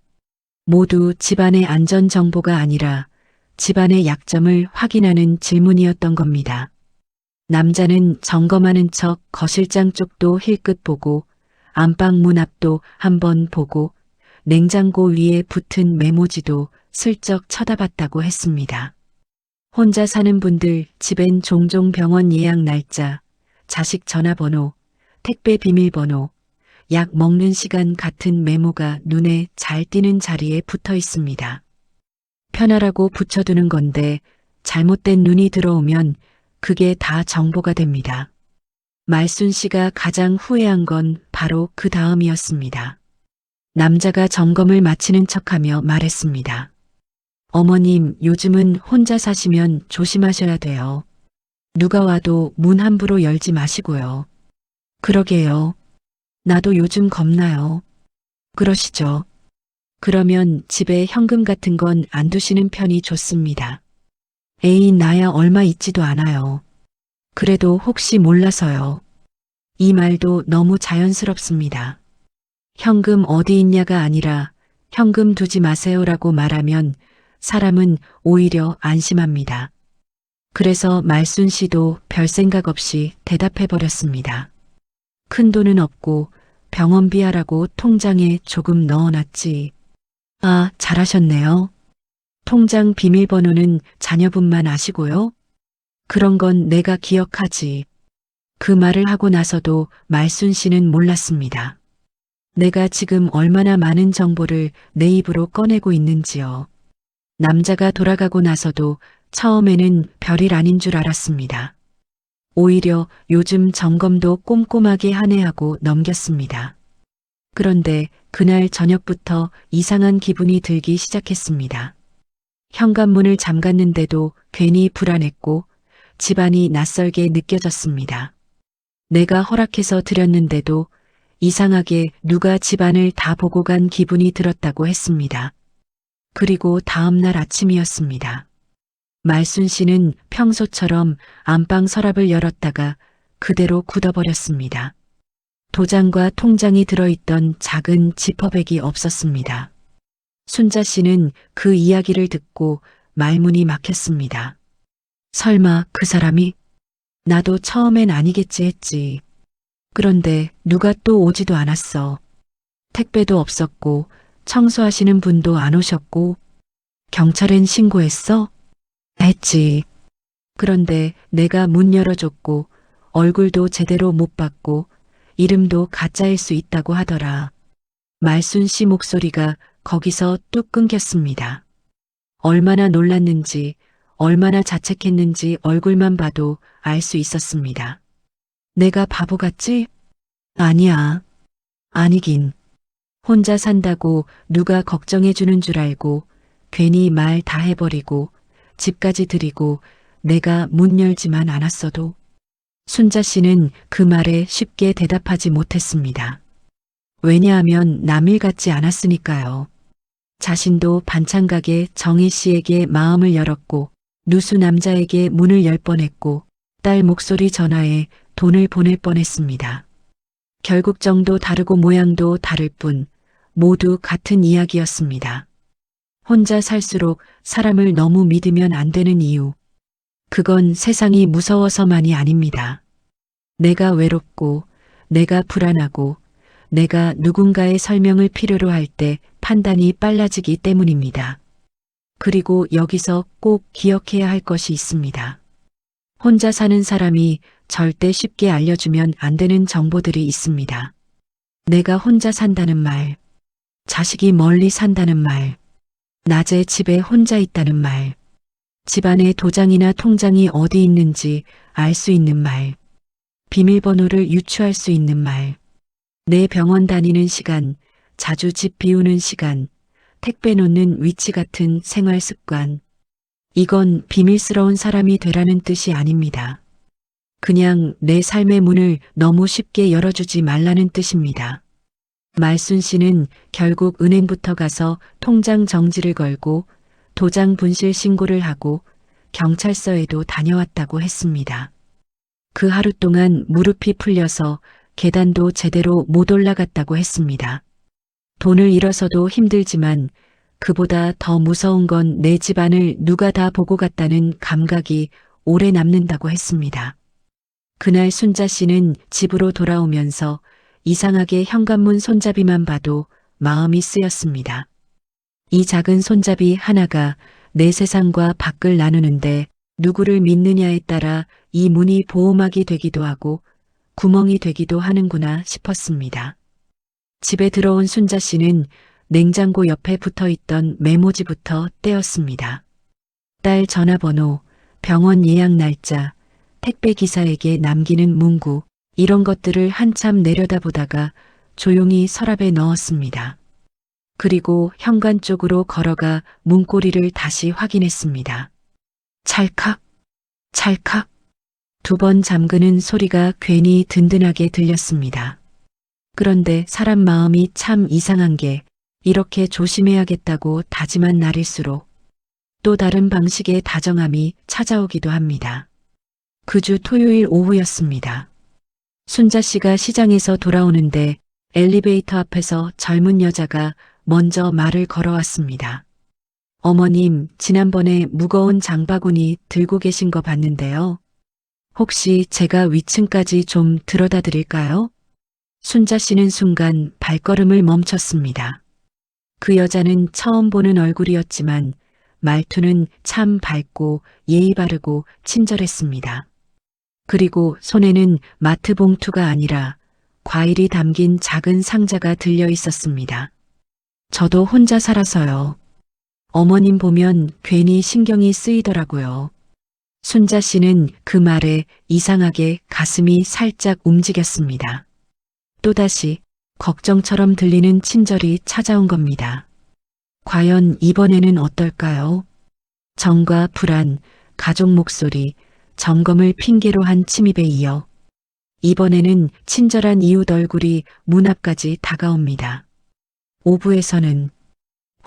모두 집안의 안전 정보가 아니라 집안의 약점을 확인하는 질문이었던 겁니다. 남자는 점검하는 척 거실장 쪽도 힐끗 보고 안방 문 앞도 한번 보고 냉장고 위에 붙은 메모지도 슬쩍 쳐다봤다고 했습니다. 혼자 사는 분들 집엔 종종 병원 예약 날짜, 자식 전화번호, 택배 비밀번호, 약 먹는 시간 같은 메모가 눈에 잘 띄는 자리에 붙어 있습니다. 편하라고 붙여두는 건데 잘못된 눈이 들어오면 그게 다 정보가 됩니다. 말순 씨가 가장 후회한 건 바로 그 다음이었습니다. 남자가 점검을 마치는 척하며 말했습니다. 어머님, 요즘은 혼자 사시면 조심하셔야 돼요. 누가 와도 문 함부로 열지 마시고요. 그러게요. 나도 요즘 겁나요. 그러시죠. 그러면 집에 현금 같은 건 안 두시는 편이 좋습니다. 에이, 나야 얼마 있지도 않아요. 그래도 혹시 몰라서요. 이 말도 너무 자연스럽습니다. 현금 어디 있냐가 아니라 현금 두지 마세요라고 말하면 사람은 오히려 안심합니다. 그래서 말순 씨도 별 생각 없이 대답해 버렸습니다. 큰 돈은 없고 병원비 하라고 통장에 조금 넣어놨지. 아, 잘하셨네요. 통장 비밀번호는 자녀분만 아시고요. 그런 건 내가 기억하지. 그 말을 하고 나서도 말순 씨는 몰랐습니다. 내가 지금 얼마나 많은 정보를 내 입으로 꺼내고 있는지요. 남자가 돌아가고 나서도 처음에는 별일 아닌 줄 알았습니다. 오히려 요즘 점검도 꼼꼼하게 하네 하고 넘겼습니다. 그런데 그날 저녁부터 이상한 기분이 들기 시작했습니다. 현관문을 잠갔는데도 괜히 불안했고 집안이 낯설게 느껴졌습니다. 내가 허락해서 드렸는데도 이상하게 누가 집안을 다 보고 간 기분이 들었다고 했습니다. 그리고 다음 날 아침이었습니다. 말순 씨는 평소처럼 안방 서랍을 열었다가 그대로 굳어버렸습니다. 도장과 통장이 들어있던 작은 지퍼백이 없었습니다. 순자 씨는 그 이야기를 듣고 말문이 막혔습니다. 설마 그 사람이? 나도 처음엔 아니겠지 했지. 그런데 누가 또 오지도 않았어. 택배도 없었고 청소하시는 분도 안 오셨고 경찰엔 신고했어? 했지. 그런데 내가 문 열어줬고 얼굴도 제대로 못 봤고 이름도 가짜일 수 있다고 하더라. 말순 씨 목소리가 거기서 뚝 끊겼습니다. 얼마나 놀랐는지 얼마나 자책했는지 얼굴만 봐도 알 수 있었습니다. 내가 바보 같지? 아니야. 아니긴. 혼자 산다고 누가 걱정해 주는 줄 알고 괜히 말 다 해버리고 집까지 들이고 내가 문 열지만 않았어도. 순자 씨는 그 말에 쉽게 대답하지 못했습니다. 왜냐하면 남일 같지 않았으니까요. 자신도 반찬가게 정희 씨에게 마음을 열었고 누수 남자에게 문을 열 뻔했고 딸 목소리 전화에 돈을 보낼 뻔했습니다. 결국 정도 다르고 모양도 다를 뿐 모두 같은 이야기였습니다. 혼자 살수록 사람을 너무 믿으면 안 되는 이유. 그건 세상이 무서워서만이 아닙니다. 내가 외롭고 내가 불안하고 내가 누군가의 설명을 필요로 할 때 판단이 빨라지기 때문입니다. 그리고 여기서 꼭 기억해야 할 것이 있습니다. 혼자 사는 사람이 절대 쉽게 알려주면 안 되는 정보들이 있습니다. 내가 혼자 산다는 말, 자식이 멀리 산다는 말, 낮에 집에 혼자 있다는 말, 집안에 도장이나 통장이 어디 있는지 알 수 있는 말, 비밀번호를 유추할 수 있는 말, 내 병원 다니는 시간, 자주 집 비우는 시간, 택배 놓는 위치 같은 생활 습관. 이건 비밀스러운 사람이 되라는 뜻이 아닙니다. 그냥 내 삶의 문을 너무 쉽게 열어주지 말라는 뜻입니다. 말순 씨는 결국 은행부터 가서 통장 정지를 걸고 도장 분실 신고를 하고 경찰서에도 다녀왔다고 했습니다. 그 하루 동안 무릎이 풀려서 계단도 제대로 못 올라갔다고 했습니다. 돈을 잃어서도 힘들지만 그보다 더 무서운 건 내 집안을 누가 다 보고 갔다는 감각이 오래 남는다고 했습니다. 그날 순자 씨는 집으로 돌아오면서 이상하게 현관문 손잡이만 봐도 마음이 쓰였습니다. 이 작은 손잡이 하나가 내 세상과 밖을 나누는데 누구를 믿느냐에 따라 이 문이 보호막이 되기도 하고 구멍이 되기도 하는구나 싶었습니다. 집에 들어온 순자 씨는 냉장고 옆에 붙어 있던 메모지부터 떼었습니다. 딸 전화번호, 병원 예약 날짜, 택배 기사에게 남기는 문구, 이런 것들을 한참 내려다보다가 조용히 서랍에 넣었습니다. 그리고 현관 쪽으로 걸어가 문고리를 다시 확인했습니다. 찰칵, 찰칵. 2번 잠그는 소리가 괜히 든든하게 들렸습니다. 그런데 사람 마음이 참 이상한 게 이렇게 조심해야겠다고 다짐한 날일수록 또 다른 방식의 다정함이 찾아오기도 합니다. 그 주 토요일 오후였습니다. 순자 씨가 시장에서 돌아오는데 엘리베이터 앞에서 젊은 여자가 먼저 말을 걸어왔습니다. 어머님, 지난번에 무거운 장바구니 들고 계신 거 봤는데요. 혹시 제가 위층까지 좀 들어다 드릴까요? 순자 씨는 순간 발걸음을 멈췄습니다. 그 여자는 처음 보는 얼굴이었지만 말투는 참 밝고 예의 바르고 친절했습니다. 그리고 손에는 마트 봉투가 아니라 과일이 담긴 작은 상자가 들려 있었습니다. 저도 혼자 살아서요. 어머님 보면 괜히 신경이 쓰이더라고요. 순자 씨는 그 말에 이상하게 가슴이 살짝 움직였습니다. 또다시 걱정처럼 들리는 친절이 찾아온 겁니다. 과연 이번에는 어떨까요? 정과 불안, 가족 목소리, 점검을 핑계로 한 침입에 이어 이번에는 친절한 이웃 얼굴이 문 앞까지 다가옵니다. 오부에서는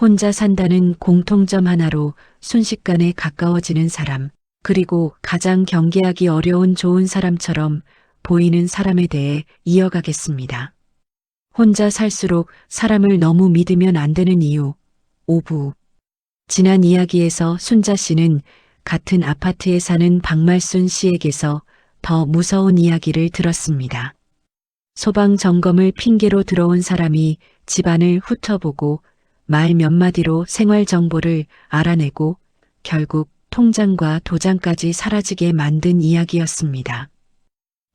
혼자 산다는 공통점 하나로 순식간에 가까워지는 사람, 그리고 가장 경계하기 어려운 좋은 사람처럼 보이는 사람에 대해 이어가겠습니다. 혼자 살수록 사람을 너무 믿으면 안 되는 이유. 5부. 지난 이야기에서 순자 씨는 같은 아파트에 사는 박말순 씨에게서 더 무서운 이야기를 들었습니다. 소방 점검을 핑계로 들어온 사람이 집안을 훑어보고 말 몇 마디로 생활 정보를 알아내고 결국 통장과 도장까지 사라지게 만든 이야기였습니다.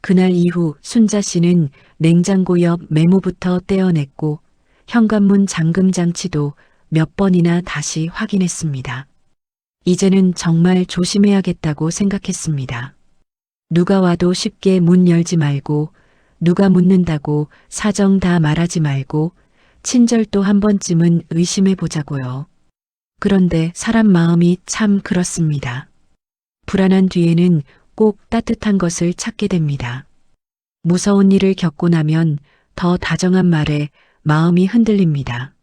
그날 이후 순자 씨는 냉장고 옆 메모부터 떼어냈고 현관문 잠금 장치도 몇 번이나 다시 확인했습니다. 이제는 정말 조심해야겠다고 생각했습니다. 누가 와도 쉽게 문 열지 말고, 누가 묻는다고 사정 다 말하지 말고 친절도 한 번쯤은 의심해 보자고요. 그런데 사람 마음이 참 그렇습니다. 불안한 뒤에는 꼭 따뜻한 것을 찾게 됩니다. 무서운 일을 겪고 나면 더 다정한 말에 마음이 흔들립니다.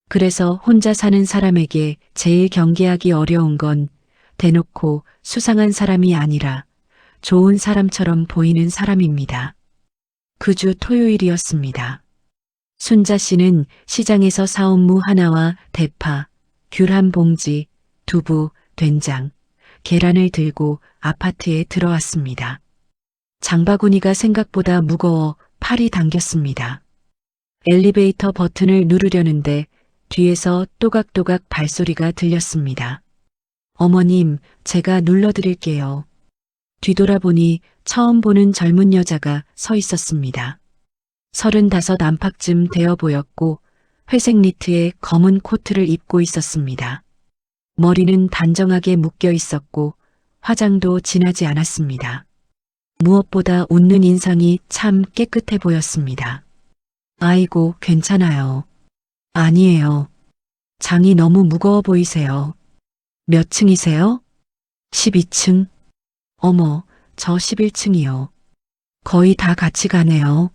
그래서 혼자 사는 사람에게 제일 경계하기 어려운 건 대놓고 수상한 사람이 아니라 좋은 사람처럼 보이는 사람입니다. 그 주 토요일이었습니다. 순자 씨는 시장에서 사온 무 하나와 대파, 귤 한 봉지, 두부, 된장, 계란을 들고 아파트에 들어왔습니다. 장바구니가 생각보다 무거워 팔이 당겼습니다. 엘리베이터 버튼을 누르려는데 뒤에서 또각또각 발소리가 들렸습니다. 어머님, 제가 눌러드릴게요. 뒤돌아보니 처음 보는 젊은 여자가 서 있었습니다. 35 안팎쯤 되어 보였고 회색 니트에 검은 코트를 입고 있었습니다. 머리는 단정하게 묶여 있었고 화장도 진하지 않았습니다. 무엇보다 웃는 인상이 참 깨끗해 보였습니다. 아이고, 괜찮아요. 아니에요. 장이 너무 무거워 보이세요. 몇 층이세요? 12층. 어머, 저 11층이요. 거의 다 같이 가네요.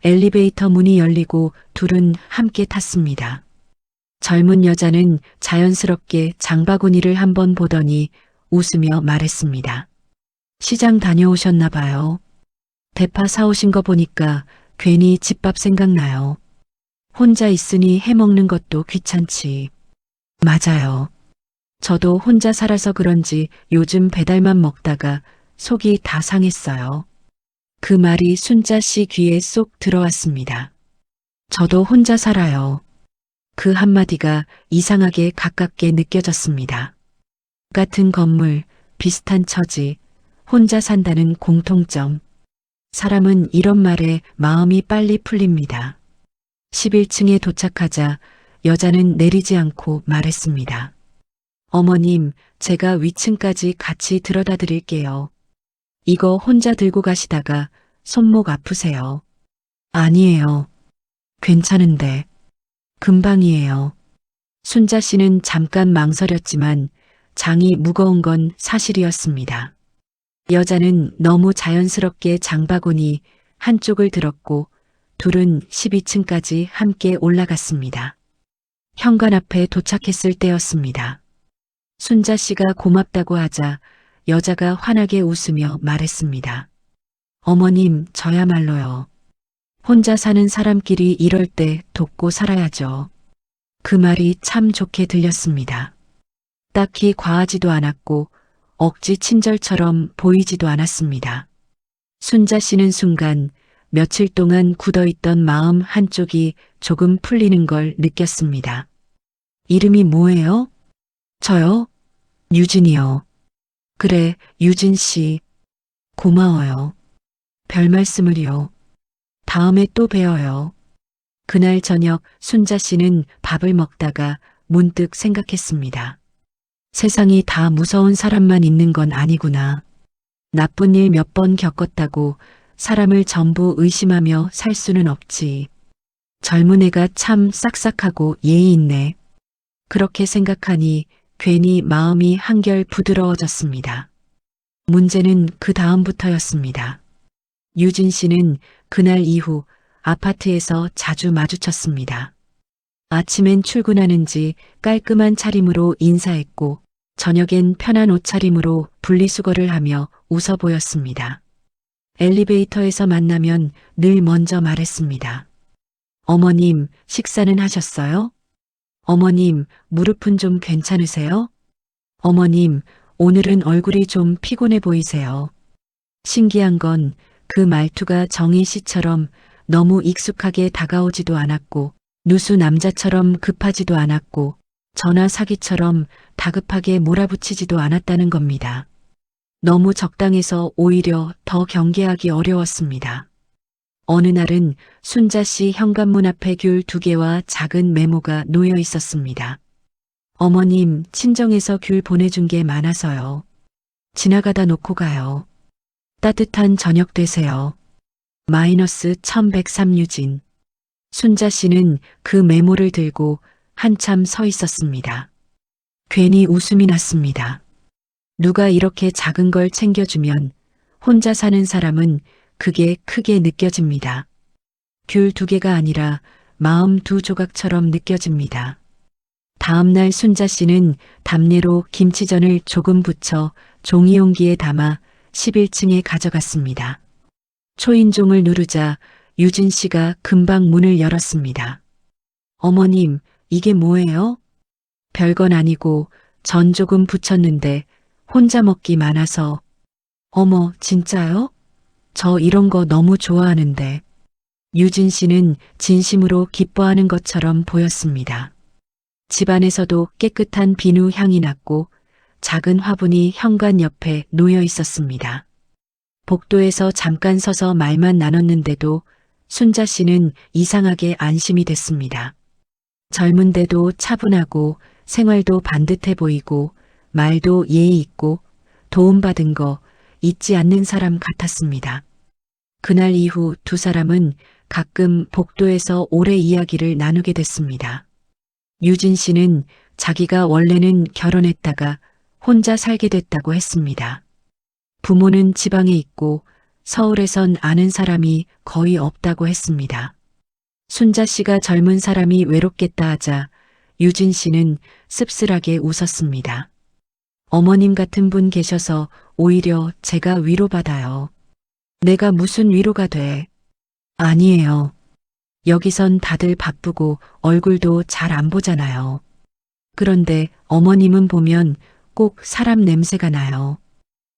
엘리베이터 문이 열리고 둘은 함께 탔습니다. 젊은 여자는 자연스럽게 장바구니를 한번 보더니 웃으며 말했습니다. 시장 다녀오셨나 봐요. 대파 사오신 거 보니까 괜히 집밥 생각나요. 혼자 있으니 해먹는 것도 귀찮지. 맞아요. 저도 혼자 살아서 그런지 요즘 배달만 먹다가 속이 다 상했어요. 그 말이 순자 씨 귀에 쏙 들어왔습니다. 저도 혼자 살아요. 그 한마디가 이상하게 가깝게 느껴졌습니다. 같은 건물, 비슷한 처지, 혼자 산다는 공통점. 사람은 이런 말에 마음이 빨리 풀립니다. 11층에 도착하자 여자는 내리지 않고 말했습니다. 어머님, 제가 위층까지 같이 들어다 드릴게요. 이거 혼자 들고 가시다가 손목 아프세요. 아니에요. 괜찮은데. 금방이에요. 순자 씨는 잠깐 망설였지만 장이 무거운 건 사실이었습니다. 여자는 너무 자연스럽게 장바구니 한쪽을 들었고 둘은 12층까지 함께 올라갔습니다. 현관 앞에 도착했을 때였습니다. 순자 씨가 고맙다고 하자 여자가 환하게 웃으며 말했습니다. 어머님, 저야말로요. 혼자 사는 사람끼리 이럴 때 돕고 살아야죠. 그 말이 참 좋게 들렸습니다. 딱히 과하지도 않았고 억지 친절처럼 보이지도 않았습니다. 순자 씨는 순간 며칠 동안 굳어있던 마음 한쪽이 조금 풀리는 걸 느꼈습니다. 이름이 뭐예요? 저요? 유진이요. 그래, 유진 씨. 고마워요. 별 말씀을요. 다음에 또 봬요. 그날 저녁 순자 씨는 밥을 먹다가 문득 생각했습니다. 세상이 다 무서운 사람만 있는 건 아니구나. 나쁜 일 몇 번 겪었다고 사람을 전부 의심하며 살 수는 없지. 젊은 애가 참 싹싹하고 예의 있네. 그렇게 생각하니 괜히 마음이 한결 부드러워졌습니다. 문제는 그 다음부터였습니다. 유진 씨는 그날 이후 아파트에서 자주 마주쳤습니다. 아침엔 출근하는지 깔끔한 차림으로 인사했고 저녁엔 편한 옷차림으로 분리수거를 하며 웃어 보였습니다. 엘리베이터에서 만나면 늘 먼저 말했습니다. 어머님, 식사는 하셨어요? 어머님, 무릎은 좀 괜찮으세요? 어머님, 오늘은 얼굴이 좀 피곤해 보이세요. 신기한 건 그 말투가 정희 씨처럼 너무 익숙하게 다가오지도 않았고 누수 남자처럼 급하지도 않았고 전화 사기처럼 다급하게 몰아붙이지도 않았다는 겁니다. 너무 적당해서 오히려 더 경계하기 어려웠습니다. 어느 날은 순자 씨 현관문 앞에 귤 2개와 작은 메모가 놓여 있었습니다. 어머님, 친정에서 귤 보내준 게 많아서요. 지나가다 놓고 가요. 따뜻한 저녁 되세요. 마이너스 1103 유진. 순자 씨는 그 메모를 들고 한참 서 있었습니다. 괜히 웃음이 났습니다. 누가 이렇게 작은 걸 챙겨주면 혼자 사는 사람은 그게 크게 느껴집니다. 귤 2개가 아니라 마음 2조각처럼 느껴집니다. 다음날 순자 씨는 답례로 김치전을 조금 부쳐 종이용기에 담아 11층에 가져갔습니다. 초인종을 누르자 유진 씨가 금방 문을 열었습니다. 어머님, 이게 뭐예요? 별건 아니고 전 조금 부쳤는데 혼자 먹기 많아서. 어머, 진짜요? 저 이런 거 너무 좋아하는데. 유진 씨는 진심으로 기뻐하는 것처럼 보였습니다. 집안에서도 깨끗한 비누 향이 났고 작은 화분이 현관 옆에 놓여 있었습니다. 복도에서 잠깐 서서 말만 나눴는데도 순자 씨는 이상하게 안심이 됐습니다. 젊은데도 차분하고 생활도 반듯해 보이고 말도 예의 있고 도움받은 거 잊지 않는 사람 같았습니다. 그날 이후 두 사람은 가끔 복도에서 오래 이야기를 나누게 됐습니다. 유진 씨는 자기가 원래는 결혼했다가 혼자 살게 됐다고 했습니다. 부모는 지방에 있고 서울에선 아는 사람이 거의 없다고 했습니다. 순자 씨가 젊은 사람이 외롭겠다 하자 유진 씨는 씁쓸하게 웃었습니다. 어머님 같은 분 계셔서 오히려 제가 위로받아요. 내가 무슨 위로가 돼? 아니에요. 여기선 다들 바쁘고 얼굴도 잘 안 보잖아요. 그런데 어머님은 보면 꼭 사람 냄새가 나요.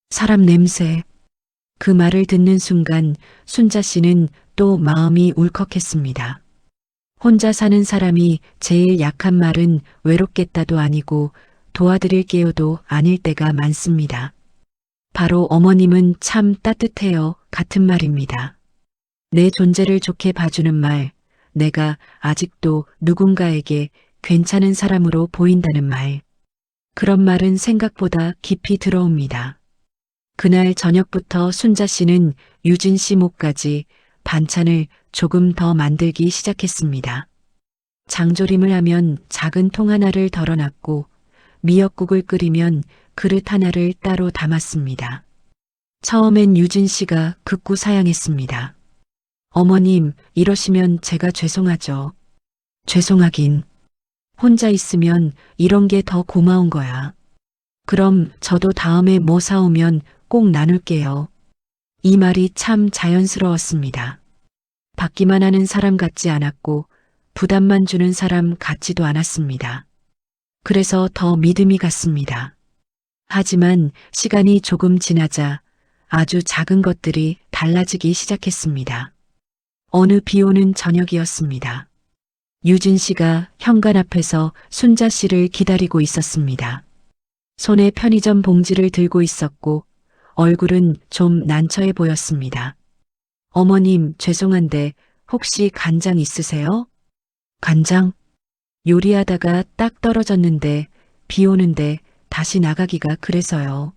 사람 냄새. 그 말을 듣는 순간 순자 씨는 또 마음이 울컥했습니다. 혼자 사는 사람이 제일 약한 말은 외롭겠다도 아니고 도와드릴게요도 아닐 때가 많습니다. 바로 어머님은 참 따뜻해요 같은 말입니다. 내 존재를 좋게 봐주는 말, 내가 아직도 누군가에게 괜찮은 사람으로 보인다는 말. 그런 말은 생각보다 깊이 들어옵니다. 그날 저녁부터 순자 씨는 유진 씨 목까지 반찬을 조금 더 만들기 시작했습니다. 장조림을 하면 작은 통 하나를 덜어놨고 미역국을 끓이면 그릇 하나를 따로 담았습니다. 처음엔 유진 씨가 극구 사양했습니다. 어머님, 이러시면 제가 죄송하죠. 죄송하긴. 혼자 있으면 이런 게 더 고마운 거야. 그럼 저도 다음에 뭐 사오면 꼭 나눌게요. 이 말이 참 자연스러웠습니다. 받기만 하는 사람 같지 않았고 부담만 주는 사람 같지도 않았습니다. 그래서 더 믿음이 갔습니다. 하지만 시간이 조금 지나자 아주 작은 것들이 달라지기 시작했습니다. 어느 비 오는 저녁이었습니다. 유진 씨가 현관 앞에서 순자 씨를 기다리고 있었습니다. 손에 편의점 봉지를 들고 있었고 얼굴은 좀 난처해 보였습니다. 어머님, 죄송한데 혹시 간장 있으세요? 간장? 요리하다가 딱 떨어졌는데 비 오는데 다시 나가기가 그래서요.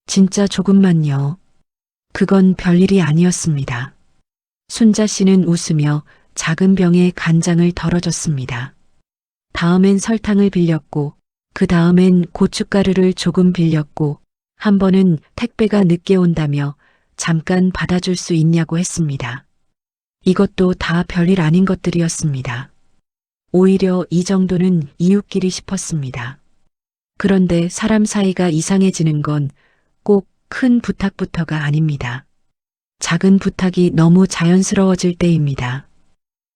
진짜 조금만요. 그건 별일이 아니었습니다. 순자 씨는 웃으며 작은 병에 간장을 덜어줬습니다. 다음엔 설탕을 빌렸고 그 다음엔 고춧가루를 조금 빌렸고 한 번은 택배가 늦게 온다며 잠깐 받아줄 수 있냐고 했습니다. 이것도 다 별일 아닌 것들이었습니다. 오히려 이 정도는 이웃끼리 싶었습니다. 그런데 사람 사이가 이상해지는 건 꼭 큰 부탁부터가 아닙니다. 작은 부탁이 너무 자연스러워질 때입니다.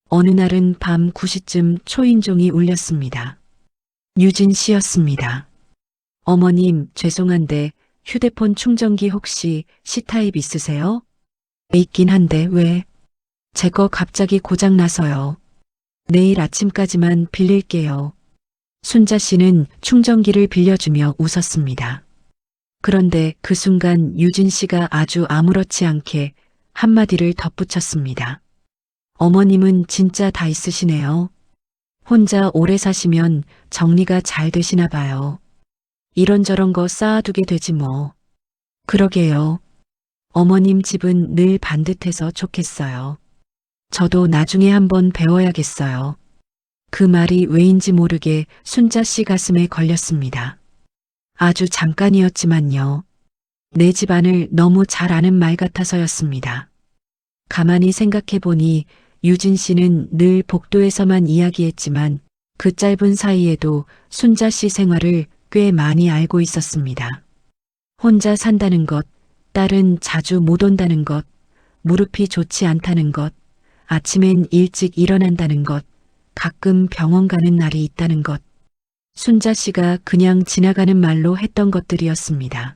어느 날은 밤 9시쯤 초인종이 울렸습니다. 유진 씨였습니다. 어머님, 죄송한데 휴대폰 충전기 혹시 C타입 있으세요? 있긴 한데 왜? 제 거 갑자기 고장 나서요. 내일 아침까지만 빌릴게요. 순자 씨는 충전기를 빌려주며 웃었습니다. 그런데 그 순간 유진 씨가 아주 아무렇지 않게 한마디를 덧붙였습니다. 어머님은 진짜 다 있으시네요. 혼자 오래 사시면 정리가 잘 되시나 봐요. 이런저런 거 쌓아두게 되지 뭐. 그러게요. 어머님 집은 늘 반듯해서 좋겠어요. 저도 나중에 한번 배워야겠어요. 그 말이 왜인지 모르게 순자 씨 가슴에 걸렸습니다. 아주 잠깐이었지만요. 내 집안을 너무 잘 아는 말 같아서였습니다. 가만히 생각해 보니 유진 씨는 늘 복도에서만 이야기했지만 그 짧은 사이에도 순자 씨 생활을 꽤 많이 알고 있었습니다. 혼자 산다는 것, 딸은 자주 못 온다는 것, 무릎이 좋지 않다는 것, 아침엔 일찍 일어난다는 것, 가끔 병원 가는 날이 있다는 것. 순자 씨가 그냥 지나가는 말로 했던 것들이었습니다.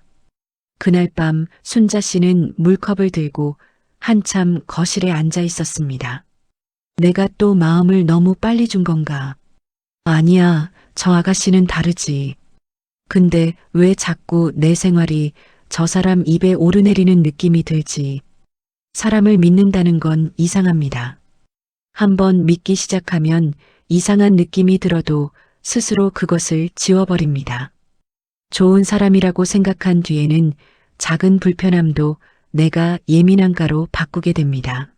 그날 밤 순자 씨는 물컵을 들고 한참 거실에 앉아 있었습니다. 내가 또 마음을 너무 빨리 준 건가? 아니야, 저 아가씨는 다르지. 근데 왜 자꾸 내 생활이 저 사람 입에 오르내리는 느낌이 들지? 사람을 믿는다는 건 이상합니다. 한번 믿기 시작하면 이상한 느낌이 들어도 스스로 그것을 지워버립니다. 좋은 사람이라고 생각한 뒤에는 작은 불편함도 내가 예민한가로 바꾸게 됩니다.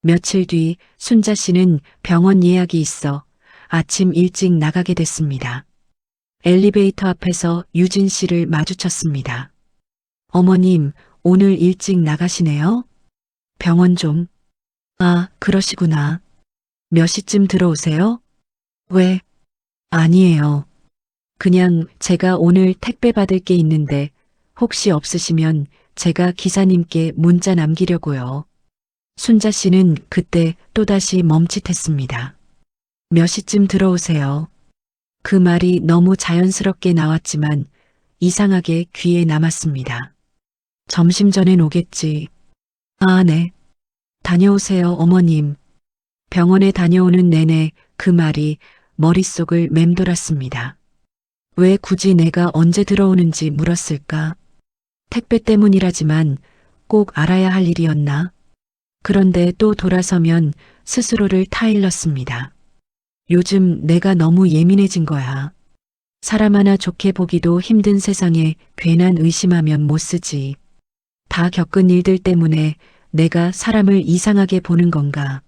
며칠 뒤 순자 씨는 병원 예약이 있어 아침 일찍 나가게 됐습니다. 엘리베이터 앞에서 유진 씨를 마주쳤습니다. 어머님, 오늘 일찍 나가시네요? 병원 좀. 아, 그러시구나. 몇 시쯤 들어오세요? 왜? 아니에요. 그냥 제가 오늘 택배 받을 게 있는데 혹시 없으시면 제가 기사님께 문자 남기려고요. 순자 씨는 그때 또다시 멈칫했습니다. 몇 시쯤 들어오세요? 그 말이 너무 자연스럽게 나왔지만 이상하게 귀에 남았습니다. 점심 전엔 오겠지. 아, 네. 다녀오세요, 어머님. 병원에 다녀오는 내내 그 말이 머릿속을 맴돌았습니다. 왜 굳이 내가 언제 들어오는지 물었을까? 택배 때문이라지만 꼭 알아야 할 일이었나? 그런데 또 돌아서면 스스로를 타일렀습니다. 요즘 내가 너무 예민해진 거야. 사람 하나 좋게 보기도 힘든 세상에 괜한 의심하면 못 쓰지. 다 겪은 일들 때문에 내가 사람을 이상하게 보는 건가?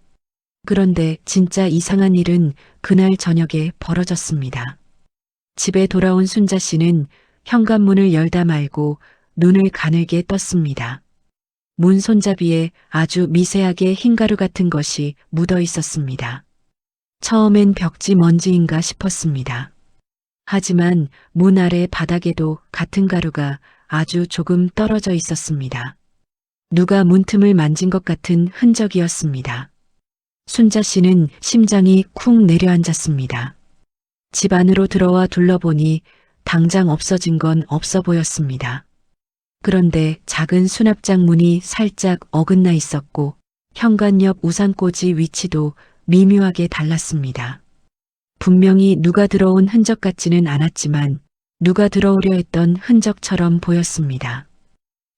그런데 진짜 이상한 일은 그날 저녁에 벌어졌습니다. 집에 돌아온 순자 씨는 현관문을 열다 말고 눈을 가늘게 떴습니다. 문 손잡이에 아주 미세하게 흰가루 같은 것이 묻어 있었습니다. 처음엔 벽지 먼지인가 싶었습니다. 하지만 문 아래 바닥에도 같은 가루가 아주 조금 떨어져 있었습니다. 누가 문틈을 만진 것 같은 흔적이었습니다. 순자 씨는 심장이 쿵 내려앉았습니다. 집 안으로 들어와 둘러보니 당장 없어진 건 없어 보였습니다. 그런데 작은 수납장 문이 살짝 어긋나 있었고 현관 옆 우산꽂이 위치도 미묘하게 달랐습니다. 분명히 누가 들어온 흔적 같지는 않았지만 누가 들어오려 했던 흔적처럼 보였습니다.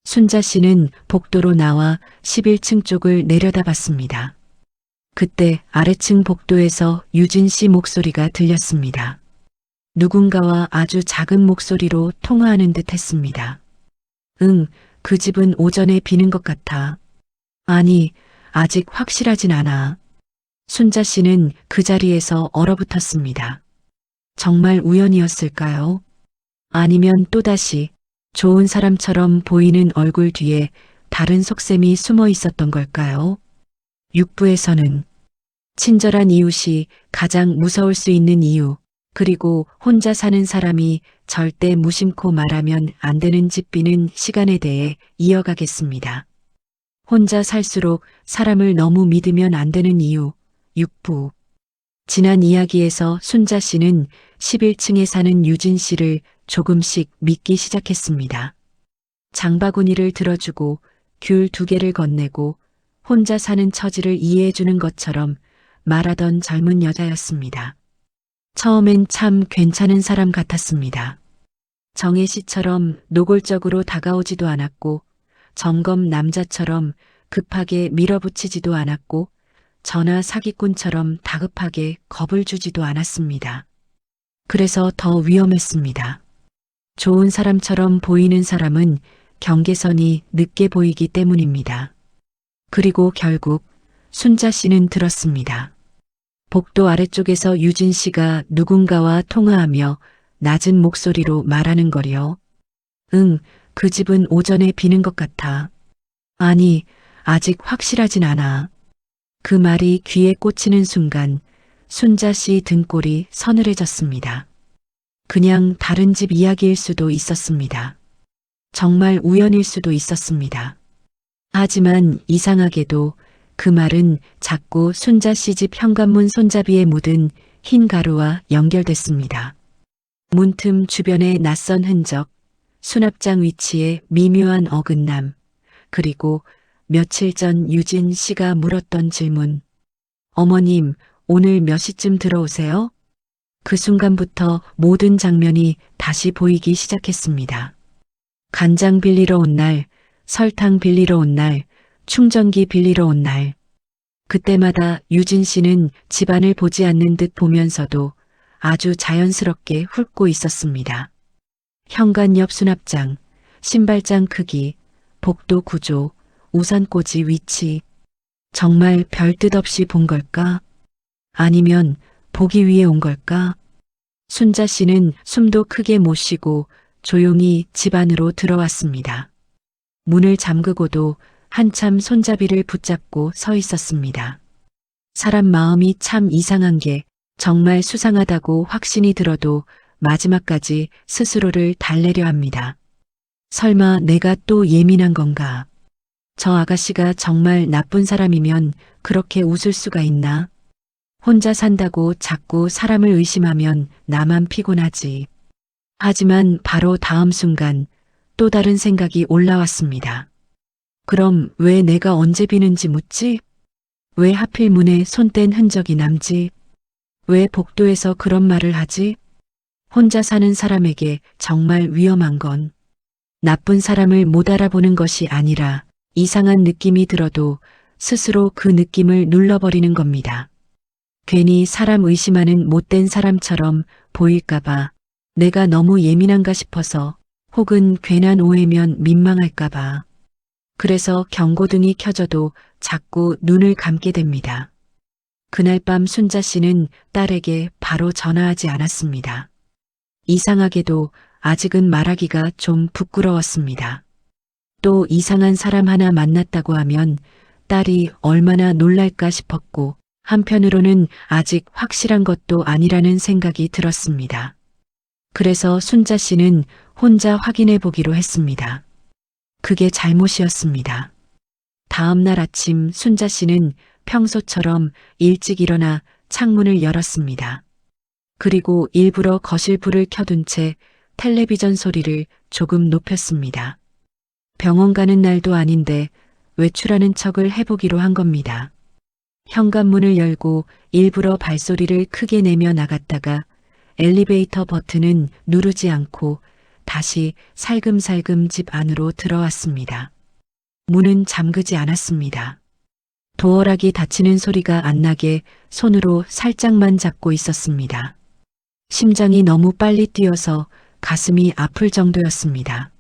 순자 씨는 복도로 나와 11층 쪽을 내려다봤습니다. 그때 아래층 복도에서 유진 씨 목소리가 들렸습니다. 누군가와 아주 작은 목소리로 통화하는 듯 했습니다. 응, 그 집은 오전에 비는 것 같아. 아니, 아직 확실하진 않아. 순자 씨는 그 자리에서 얼어붙었습니다. 정말 우연이었을까요? 아니면 또다시 좋은 사람처럼 보이는 얼굴 뒤에 다른 속셈이 숨어 있었던 걸까요? 6부에서는 친절한 이웃이 가장 무서울 수 있는 이유, 그리고 혼자 사는 사람이 절대 무심코 말하면 안 되는 짚비는 시간에 대해 이어가겠습니다. 혼자 살수록 사람을 너무 믿으면 안 되는 이유, 6부. 지난 이야기에서 순자 씨는 11층에 사는 유진 씨를 조금씩 믿기 시작했습니다. 장바구니를 들어주고 귤 2개를 건네고 혼자 사는 처지를 이해해주는 것처럼 말하던 젊은 여자였습니다. 처음엔 참 괜찮은 사람 같았습니다. 정혜 씨처럼 노골적으로 다가오지도 않았고 점검 남자처럼 급하게 밀어붙이지도 않았고 전화 사기꾼처럼 다급하게 겁을 주지도 않았습니다. 그래서 더 위험했습니다. 좋은 사람처럼 보이는 사람은 경계선이 늦게 보이기 때문입니다. 그리고 결국 순자 씨는 들었습니다. 복도 아래쪽에서 유진 씨가 누군가와 통화하며 낮은 목소리로 말하는 거려. 응, 그 집은 오전에 비는 것 같아. 아니, 아직 확실하진 않아. 그 말이 귀에 꽂히는 순간 순자 씨 등골이 서늘해졌습니다. 그냥 다른 집 이야기일 수도 있었습니다. 정말 우연일 수도 있었습니다. 하지만 이상하게도 그 말은 자꾸 순자 씨 집 현관문 손잡이에 묻은 흰 가루와 연결됐습니다. 문틈 주변의 낯선 흔적, 수납장 위치에 미묘한 어긋남, 그리고 며칠 전 유진 씨가 물었던 질문. 어머님, 오늘 몇 시쯤 들어오세요? 그 순간부터 모든 장면이 다시 보이기 시작했습니다. 간장 빌리러 온 날, 설탕 빌리러 온 날, 충전기 빌리러 온 날. 그때마다 유진 씨는 집안을 보지 않는 듯 보면서도 아주 자연스럽게 훑고 있었습니다. 현관 옆 수납장, 신발장 크기, 복도 구조, 우산꽂이 위치. 정말 별뜻 없이 본 걸까? 아니면 보기 위해 온 걸까? 순자 씨는 숨도 크게 못 쉬고 조용히 집 안으로 들어왔습니다. 문을 잠그고도 한참 손잡이를 붙잡고 서 있었습니다. 사람 마음이 참 이상한 게 정말 수상하다고 확신이 들어도 마지막까지 스스로를 달래려 합니다. 설마 내가 또 예민한 건가? 저 아가씨가 정말 나쁜 사람이면 그렇게 웃을 수가 있나? 혼자 산다고 자꾸 사람을 의심하면 나만 피곤하지. 하지만 바로 다음 순간 또 다른 생각이 올라왔습니다. 그럼 왜 내가 언제 비는지 묻지? 왜 하필 문에 손 뗀 흔적이 남지? 왜 복도에서 그런 말을 하지? 혼자 사는 사람에게 정말 위험한 건 나쁜 사람을 못 알아보는 것이 아니라 이상한 느낌이 들어도 스스로 그 느낌을 눌러버리는 겁니다. 괜히 사람 의심하는 못된 사람처럼 보일까봐, 내가 너무 예민한가 싶어서, 혹은 괜한 오해면 민망할까봐. 그래서 경고등이 켜져도 자꾸 눈을 감게 됩니다. 그날 밤 순자 씨는 딸에게 바로 전화하지 않았습니다. 이상하게도 아직은 말하기가 좀 부끄러웠습니다. 또 이상한 사람 하나 만났다고 하면 딸이 얼마나 놀랄까 싶었고 한편으로는 아직 확실한 것도 아니라는 생각이 들었습니다. 그래서 순자 씨는 혼자 확인해 보기로 했습니다. 그게 잘못이었습니다. 다음 날 아침 순자 씨는 평소처럼 일찍 일어나 창문을 열었습니다. 그리고 일부러 거실 불을 켜둔 채 텔레비전 소리를 조금 높였습니다. 병원 가는 날도 아닌데 외출하는 척을 해보기로 한 겁니다. 현관문을 열고 일부러 발소리를 크게 내며 나갔다가 엘리베이터 버튼은 누르지 않고 다시 살금살금 집 안으로 들어왔습니다. 문은 잠그지 않았습니다. 도어락이 닫히는 소리가 안 나게 손으로 살짝만 잡고 있었습니다. 심장이 너무 빨리 뛰어서 가슴이 아플 정도였습니다.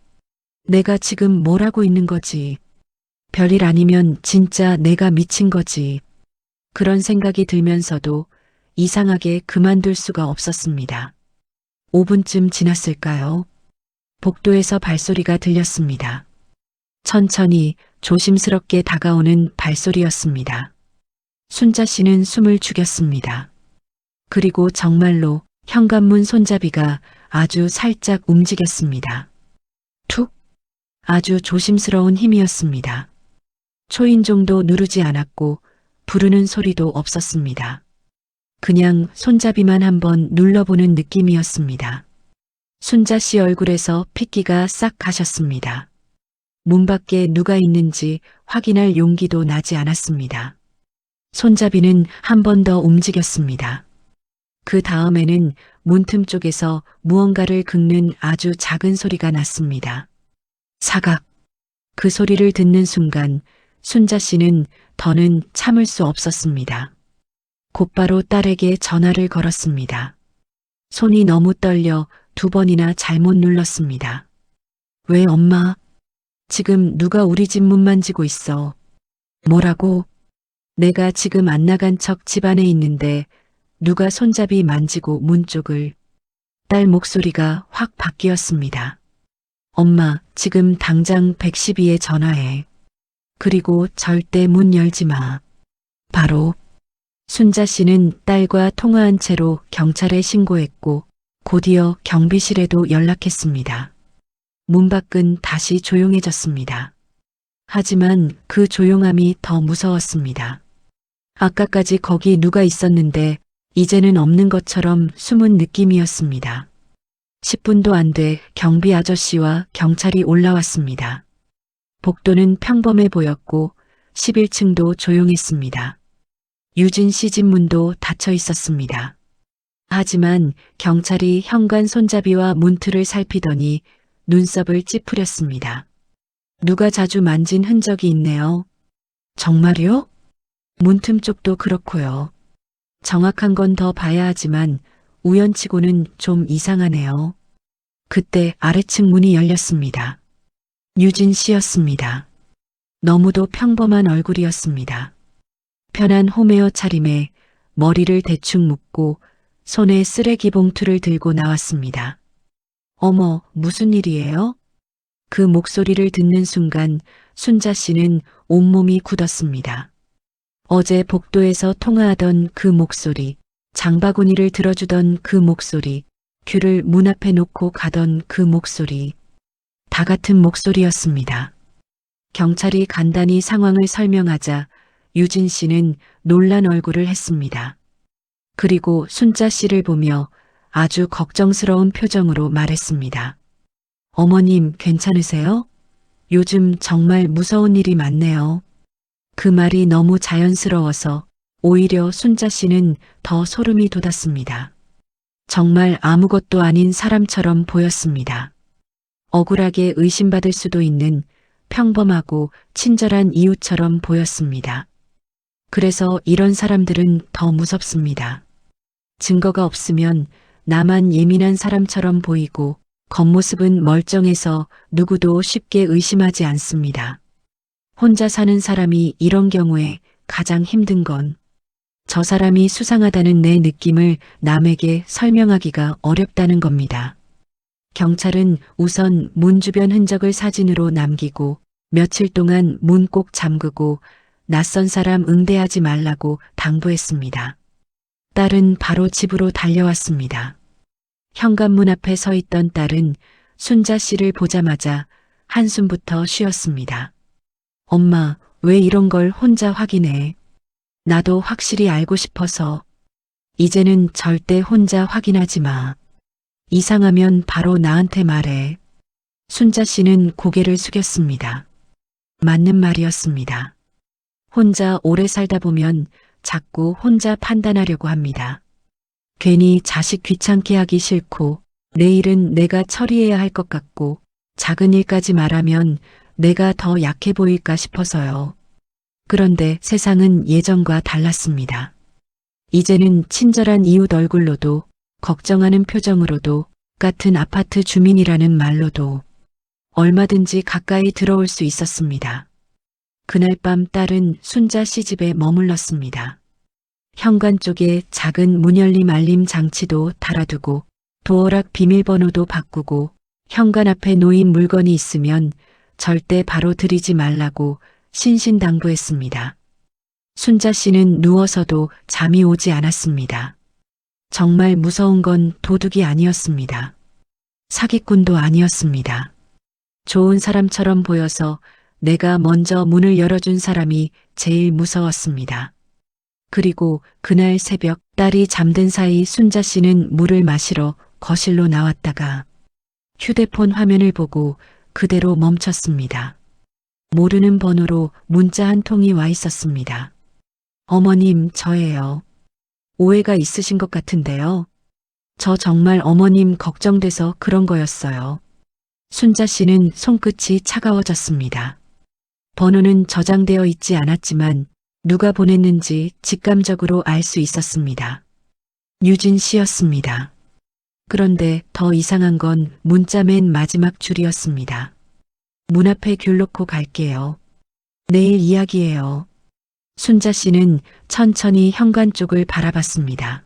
내가 지금 뭘 하고 있는 거지? 별일 아니면 진짜 내가 미친 거지. 그런 생각이 들면서도 이상하게 그만둘 수가 없었습니다. 5분쯤 지났을까요? 복도에서 발소리가 들렸습니다. 천천히 조심스럽게 다가오는 발소리였습니다. 순자 씨는 숨을 죽였습니다. 그리고 정말로 현관문 손잡이가 아주 살짝 움직였습니다. 툭! 아주 조심스러운 힘이었습니다. 초인종도 누르지 않았고 부르는 소리도 없었습니다. 그냥 손잡이만 한번 눌러보는 느낌이었습니다. 순자 씨 얼굴에서 핏기가 싹 가셨습니다. 문 밖에 누가 있는지 확인할 용기도 나지 않았습니다. 손잡이는 한 번 더 움직였습니다. 그 다음에는 문틈 쪽에서 무언가를 긁는 아주 작은 소리가 났습니다. 사각. 그 소리를 듣는 순간 순자 씨는 더는 참을 수 없었습니다. 곧바로 딸에게 전화를 걸었습니다. 손이 너무 떨려 2번이나 잘못 눌렀습니다. 왜 엄마? 지금 누가 우리 집 문 만지고 있어. 뭐라고? 내가 지금 안 나간 척 집 안에 있는데 누가 손잡이 만지고 문 쪽을. 딸 목소리가 확 바뀌었습니다. 엄마, 지금 당장 112에 전화해. 그리고 절대 문 열지 마. 바로. 순자 씨는 딸과 통화한 채로 경찰에 신고했고 곧이어 경비실에도 연락했습니다. 문 밖은 다시 조용해졌습니다. 하지만 그 조용함이 더 무서웠습니다. 아까까지 거기 누가 있었는데 이제는 없는 것처럼 숨은 느낌이었습니다. 10분도 안 돼 경비 아저씨와 경찰이 올라왔습니다. 복도는 평범해 보였고 11층도 조용했습니다. 유진 씨 집 문도 닫혀 있었습니다. 하지만 경찰이 현관 손잡이와 문틀을 살피더니 눈썹을 찌푸렸습니다. 누가 자주 만진 흔적이 있네요. 정말요? 문틈 쪽도 그렇고요. 정확한 건 더 봐야 하지만 우연치고는 좀 이상하네요. 그때 아래층 문이 열렸습니다. 유진 씨였습니다. 너무도 평범한 얼굴이었습니다. 편한 홈웨어 차림에 머리를 대충 묶고 손에 쓰레기 봉투를 들고 나왔습니다. 어머, 무슨 일이에요? 그 목소리를 듣는 순간 순자 씨는 온몸이 굳었습니다. 어제 복도에서 통화하던 그 목소리, 장바구니를 들어주던 그 목소리, 귤을 문 앞에 놓고 가던 그 목소리, 다 같은 목소리였습니다. 경찰이 간단히 상황을 설명하자 유진 씨는 놀란 얼굴을 했습니다. 그리고 순자 씨를 보며 아주 걱정스러운 표정으로 말했습니다. 어머님, 괜찮으세요? 요즘 정말 무서운 일이 많네요. 그 말이 너무 자연스러워서 오히려 순자 씨는 더 소름이 돋았습니다. 정말 아무것도 아닌 사람처럼 보였습니다. 억울하게 의심받을 수도 있는 평범하고 친절한 이웃처럼 보였습니다. 그래서 이런 사람들은 더 무섭습니다. 증거가 없으면 나만 예민한 사람처럼 보이고 겉모습은 멀쩡해서 누구도 쉽게 의심하지 않습니다. 혼자 사는 사람이 이런 경우에 가장 힘든 건 저 사람이 수상하다는 내 느낌을 남에게 설명하기가 어렵다는 겁니다. 경찰은 우선 문 주변 흔적을 사진으로 남기고 며칠 동안 문 꼭 잠그고 낯선 사람 응대하지 말라고 당부했습니다. 딸은 바로 집으로 달려왔습니다. 현관문 앞에 서 있던 딸은 순자 씨를 보자마자 한숨부터 쉬었습니다. 엄마, 왜 이런 걸 혼자 확인해? 나도 확실히 알고 싶어서. 이제는 절대 혼자 확인하지 마. 이상하면 바로 나한테 말해. 순자 씨는 고개를 숙였습니다. 맞는 말이었습니다. 혼자 오래 살다 보면 자꾸 혼자 판단하려고 합니다. 괜히 자식 귀찮게 하기 싫고 내일은 내가 처리해야 할 것 같고 작은 일까지 말하면 내가 더 약해 보일까 싶어서요. 그런데 세상은 예전과 달랐습니다. 이제는 친절한 이웃 얼굴로도 걱정하는 표정으로도 같은 아파트 주민이라는 말로도 얼마든지 가까이 들어올 수 있었습니다. 그날 밤 딸은 순자 씨 집에 머물렀습니다. 현관 쪽에 작은 문열림 알림 장치도 달아두고 도어락 비밀번호도 바꾸고 현관 앞에 놓인 물건이 있으면 절대 바로 들이지 말라고 신신당부했습니다. 순자 씨는 누워서도 잠이 오지 않았습니다. 정말 무서운 건 도둑이 아니었습니다. 사기꾼도 아니었습니다. 좋은 사람처럼 보여서 내가 먼저 문을 열어준 사람이 제일 무서웠습니다. 그리고 그날 새벽 딸이 잠든 사이 순자 씨는 물을 마시러 거실로 나왔다가 휴대폰 화면을 보고 그대로 멈췄습니다. 모르는 번호로 문자 한 통이 와 있었습니다. 어머님, 저예요. 오해가 있으신 것 같은데요. 저 정말 어머님 걱정돼서 그런 거였어요. 순자 씨는 손끝이 차가워졌습니다. 번호는 저장되어 있지 않았지만 누가 보냈는지 직감적으로 알 수 있었습니다. 유진 씨였습니다. 그런데 더 이상한 건 문자 맨 마지막 줄이었습니다. 문 앞에 귤 놓고 갈게요. 내일 이야기해요. 순자 씨는 천천히 현관 쪽을 바라봤습니다.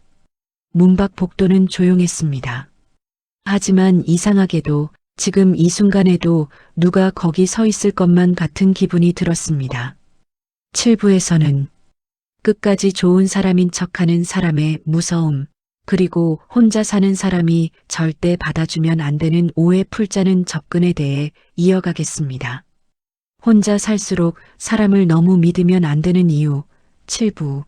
문 밖 복도는 조용했습니다. 하지만 이상하게도 지금 이 순간에도 누가 거기 서 있을 것만 같은 기분이 들었습니다. 7부에서는 끝까지 좋은 사람인 척하는 사람의 무서움, 그리고 혼자 사는 사람이 절대 받아주면 안 되는 오해 풀자는 접근에 대해 이어가겠습니다. 혼자 살수록 사람을 너무 믿으면 안 되는 이유, 7부.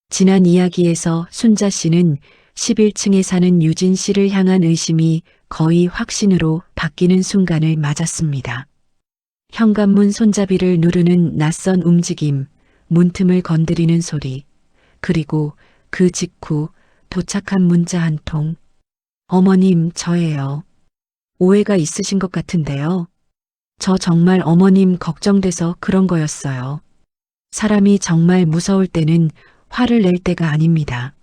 지난 이야기에서 순자 씨는 11층에 사는 유진 씨를 향한 의심이 거의 확신으로 바뀌는 순간을 맞았습니다. 현관문 손잡이를 누르는 낯선 움직임, 문틈을 건드리는 소리, 그리고 그 직후 도착한 문자 한 통. 어머님, 저예요. 오해가 있으신 것 같은데요. 저 정말 어머님 걱정돼서 그런 거였어요. 사람이 정말 무서울 때는 화를 낼 때가 아닙니다.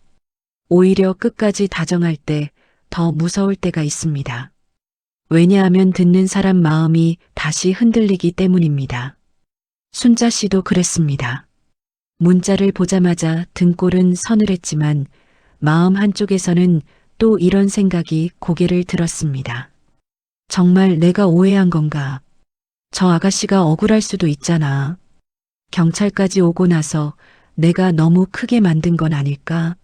오히려 끝까지 다정할 때 더 무서울 때가 있습니다. 왜냐하면 듣는 사람 마음이 다시 흔들리기 때문입니다. 순자 씨도 그랬습니다. 문자를 보자마자 등골은 서늘했지만 마음 한쪽에서는 또 이런 생각이 고개를 들었습니다. 정말 내가 오해한 건가? 저 아가씨가 억울할 수도 있잖아. 경찰까지 오고 나서 내가 너무 크게 만든 건 아닐까?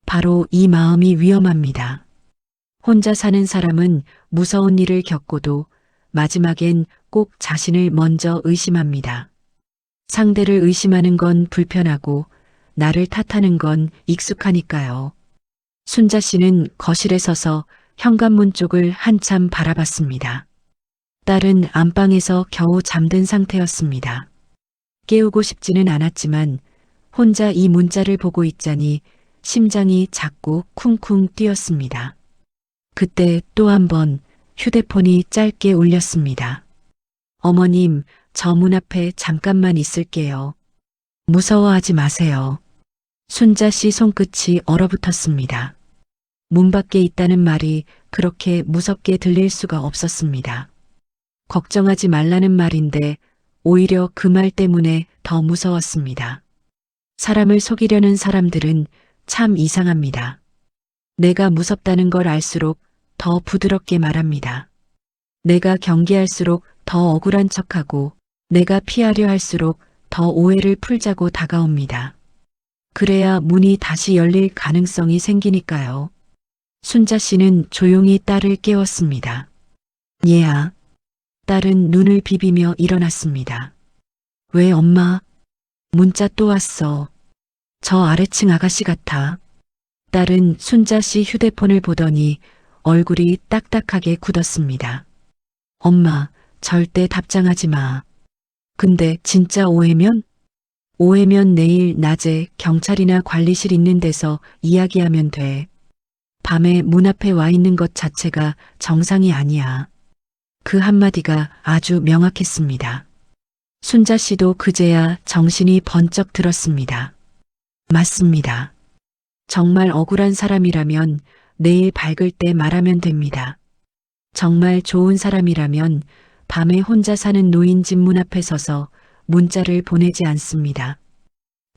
바로 이 마음이 위험합니다. 혼자 사는 사람은 무서운 일을 겪고도 마지막엔 꼭 자신을 먼저 의심합니다. 상대를 의심하는 건 불편하고 나를 탓하는 건 익숙하니까요. 순자 씨는 거실에 서서 현관문 쪽을 한참 바라봤습니다. 딸은 안방에서 겨우 잠든 상태였습니다. 깨우고 싶지는 않았지만 혼자 이 문자를 보고 있자니 심장이 자꾸 쿵쿵 뛰었습니다. 그때 또 한 번 휴대폰이 짧게 울렸습니다. 어머님, 저 문 앞에 잠깐만 있을게요. 무서워하지 마세요. 순자 씨 손끝이 얼어붙었습니다. 문 밖에 있다는 말이 그렇게 무섭게 들릴 수가 없었습니다. 걱정하지 말라는 말인데 오히려 그 말 때문에 더 무서웠습니다. 사람을 속이려는 사람들은 참 이상합니다. 내가 무섭다는 걸 알수록 더 부드럽게 말합니다. 내가 경계할수록 더 억울한 척하고 내가 피하려 할수록 더 오해를 풀자고 다가옵니다. 그래야 문이 다시 열릴 가능성이 생기니까요. 순자 씨는 조용히 딸을 깨웠습니다. 얘야. 딸은 눈을 비비며 일어났습니다. 왜 엄마? 문자 또 왔어. 저 아래층 아가씨 같아. 딸은 순자 씨 휴대폰을 보더니 얼굴이 딱딱하게 굳었습니다. 엄마, 절대 답장하지 마. 근데 진짜 오해면? 오해면 내일 낮에 경찰이나 관리실 있는 데서 이야기하면 돼. 밤에 문 앞에 와 있는 것 자체가 정상이 아니야. 그 한마디가 아주 명확했습니다. 순자 씨도 그제야 정신이 번쩍 들었습니다. 맞습니다. 정말 억울한 사람이라면 내일 밝을 때 말하면 됩니다. 정말 좋은 사람이라면 밤에 혼자 사는 노인 집 문 앞에 서서 문자를 보내지 않습니다.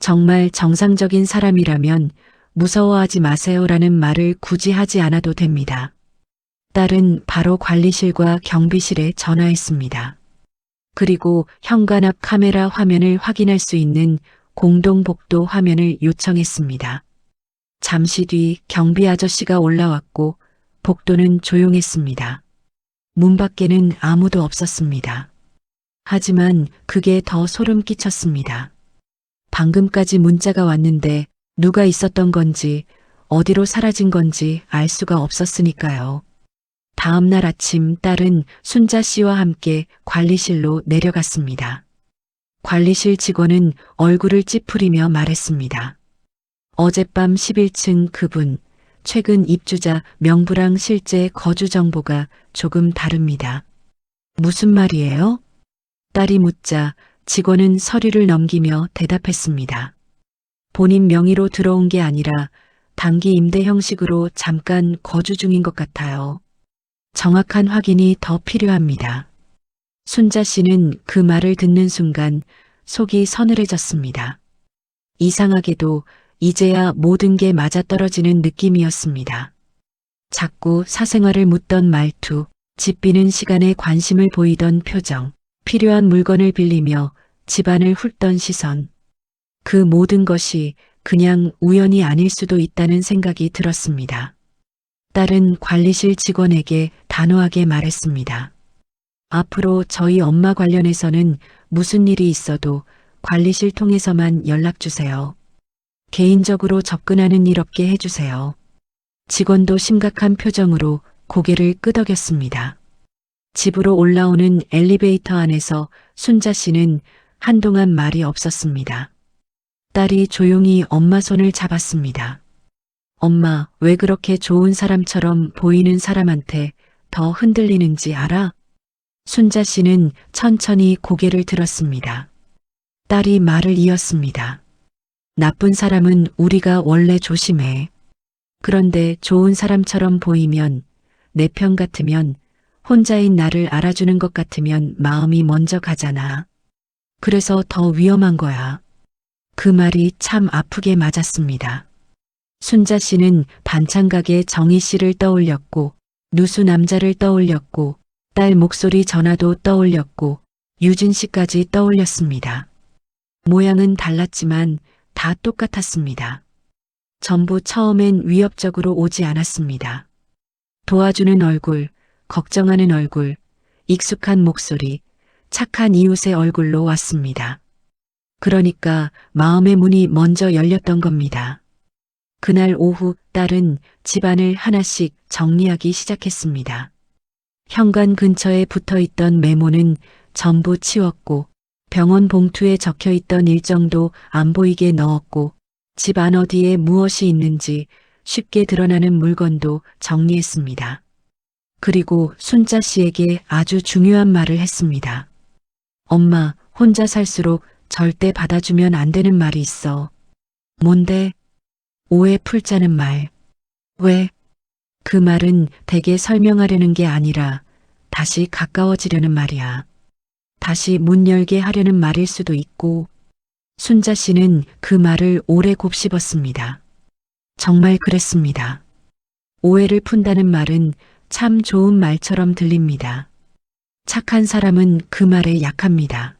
정말 정상적인 사람이라면 무서워하지 마세요라는 말을 굳이 하지 않아도 됩니다. 딸은 바로 관리실과 경비실에 전화했습니다. 그리고 현관 앞 카메라 화면을 확인할 수 있는 공동 복도 화면을 요청했습니다. 잠시 뒤 경비 아저씨가 올라왔고 복도는 조용했습니다. 문 밖에는 아무도 없었습니다. 하지만 그게 더 소름 끼쳤습니다. 방금까지 문자가 왔는데 누가 있었던 건지 어디로 사라진 건지 알 수가 없었으니까요. 다음 날 아침 딸은 순자 씨와 함께 관리실로 내려갔습니다. 관리실 직원은 얼굴을 찌푸리며 말했습니다. 어젯밤 11층 그분, 최근 입주자 명부랑 실제 거주 정보가 조금 다릅니다. 무슨 말이에요? 딸이 묻자 직원은 서류를 넘기며 대답했습니다. 본인 명의로 들어온 게 아니라 단기 임대 형식으로 잠깐 거주 중인 것 같아요. 정확한 확인이 더 필요합니다. 순자 씨는 그 말을 듣는 순간 속이 서늘해졌습니다. 이상하게도 이제야 모든 게 맞아떨어지는 느낌이었습니다. 자꾸 사생활을 묻던 말투, 집비는 시간에 관심을 보이던 표정, 필요한 물건을 빌리며 집안을 훑던 시선. 그 모든 것이 그냥 우연이 아닐 수도 있다는 생각이 들었습니다. 딸은 관리실 직원에게 단호하게 말했습니다. 앞으로 저희 엄마 관련해서는 무슨 일이 있어도 관리실 통해서만 연락 주세요. 개인적으로 접근하는 일 없게 해주세요. 직원도 심각한 표정으로 고개를 끄덕였습니다. 집으로 올라오는 엘리베이터 안에서 순자 씨는 한동안 말이 없었습니다. 딸이 조용히 엄마 손을 잡았습니다. 엄마, 왜 그렇게 좋은 사람처럼 보이는 사람한테 더 흔들리는지 알아? 순자 씨는 천천히 고개를 들었습니다. 딸이 말을 이었습니다. 나쁜 사람은 우리가 원래 조심해. 그런데 좋은 사람처럼 보이면, 내 편 같으면, 혼자인 나를 알아주는 것 같으면 마음이 먼저 가잖아. 그래서 더 위험한 거야. 그 말이 참 아프게 맞았습니다. 순자 씨는 반찬 가게 정희 씨를 떠올렸고, 누수 남자를 떠올렸고, 딸 목소리 전화도 떠올렸고, 유진 씨까지 떠올렸습니다. 모양은 달랐지만 다 똑같았습니다. 전부 처음엔 위협적으로 오지 않았습니다. 도와주는 얼굴, 걱정하는 얼굴, 익숙한 목소리, 착한 이웃의 얼굴로 왔습니다. 그러니까 마음의 문이 먼저 열렸던 겁니다. 그날 오후 딸은 집안을 하나씩 정리하기 시작했습니다. 현관 근처에 붙어있던 메모는 전부 치웠고 병원 봉투에 적혀있던 일정도 안 보이게 넣었고 집 안 어디에 무엇이 있는지 쉽게 드러나는 물건도 정리했습니다. 그리고 순자 씨에게 아주 중요한 말을 했습니다. 엄마, 혼자 살수록 절대 받아주면 안 되는 말이 있어. 뭔데? 오해 풀자는 말. 왜? 그 말은 대개 설명하려는 게 아니라 다시 가까워지려는 말이야. 다시 문 열게 하려는 말일 수도 있고. 순자 씨는 그 말을 오래 곱씹었습니다. 정말 그랬습니다. 오해를 푼다는 말은 참 좋은 말처럼 들립니다. 착한 사람은 그 말에 약합니다.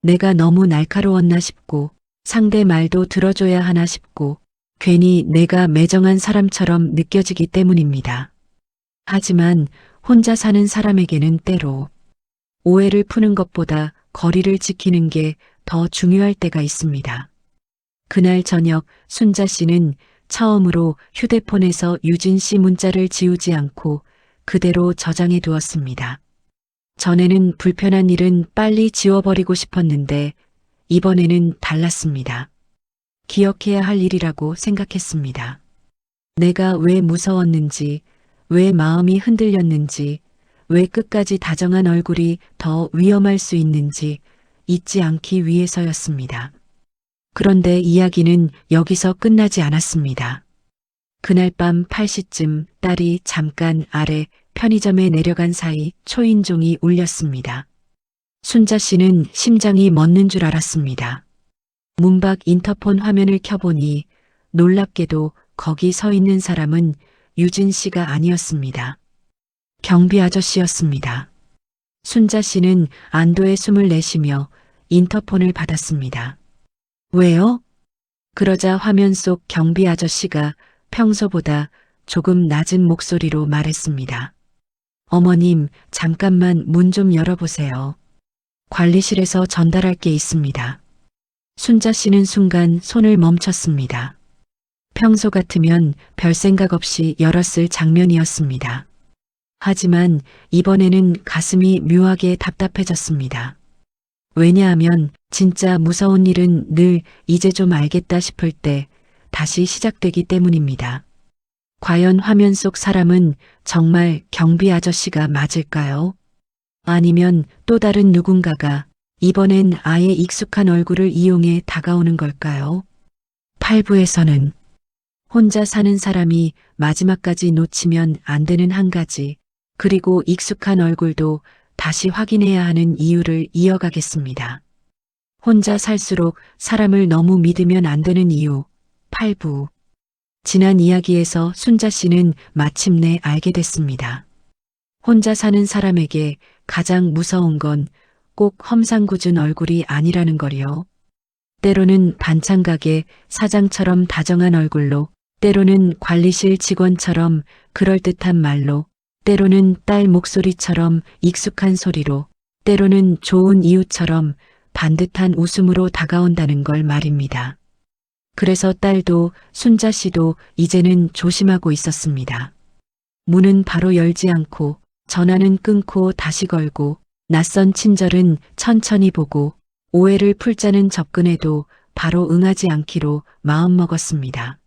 내가 너무 날카로웠나 싶고 상대 말도 들어줘야 하나 싶고 괜히 내가 매정한 사람처럼 느껴지기 때문입니다. 하지만 혼자 사는 사람에게는 때로 오해를 푸는 것보다 거리를 지키는 게 더 중요할 때가 있습니다. 그날 저녁 순자 씨는 처음으로 휴대폰에서 유진 씨 문자를 지우지 않고 그대로 저장해 두었습니다. 전에는 불편한 일은 빨리 지워버리고 싶었는데 이번에는 달랐습니다. 기억해야 할 일이라고 생각했습니다. 내가 왜 무서웠는지, 왜 마음이 흔들렸는지, 왜 끝까지 다정한 얼굴이 더 위험할 수 있는지 잊지 않기 위해서였습니다. 그런데 이야기는 여기서 끝나지 않았습니다. 그날 밤 8시쯤 딸이 잠깐 아래 편의점에 내려간 사이 초인종이 울렸습니다. 순자 씨는 심장이 멎는 줄 알았습니다. 문밖 인터폰 화면을 켜보니 놀랍게도 거기 서 있는 사람은 유진 씨가 아니었습니다. 경비 아저씨였습니다. 순자 씨는 안도의 숨을 내쉬며 인터폰을 받았습니다. 왜요? 그러자 화면 속 경비 아저씨가 평소보다 조금 낮은 목소리로 말했습니다. 어머님, 잠깐만 문 좀 열어보세요. 관리실에서 전달할 게 있습니다. 순자 씨는 순간 손을 멈췄습니다. 평소 같으면 별 생각 없이 열었을 장면이었습니다. 하지만 이번에는 가슴이 묘하게 답답해졌습니다. 왜냐하면 진짜 무서운 일은 늘 이제 좀 알겠다 싶을 때 다시 시작되기 때문입니다. 과연 화면 속 사람은 정말 경비 아저씨가 맞을까요? 아니면 또 다른 누군가가 이번엔 아예 익숙한 얼굴을 이용해 다가오는 걸까요? 8부에서는 혼자 사는 사람이 마지막까지 놓치면 안 되는 한 가지, 그리고 익숙한 얼굴도 다시 확인해야 하는 이유를 이어가겠습니다. 혼자 살수록 사람을 너무 믿으면 안 되는 이유, 8부. 지난 이야기에서 순자 씨는 마침내 알게 됐습니다. 혼자 사는 사람에게 가장 무서운 건 꼭 험상궂은 얼굴이 아니라는 거요. 때로는 반찬가게 사장처럼 다정한 얼굴로, 때로는 관리실 직원처럼 그럴듯한 말로, 때로는 딸 목소리처럼 익숙한 소리로, 때로는 좋은 이웃처럼 반듯한 웃음으로 다가온다는 걸 말입니다. 그래서 딸도 순자 씨도 이제는 조심하고 있었습니다. 문은 바로 열지 않고 전화는 끊고 다시 걸고 낯선 친절은 천천히 보고 오해를 풀자는 접근에도 바로 응하지 않기로 마음먹었습니다.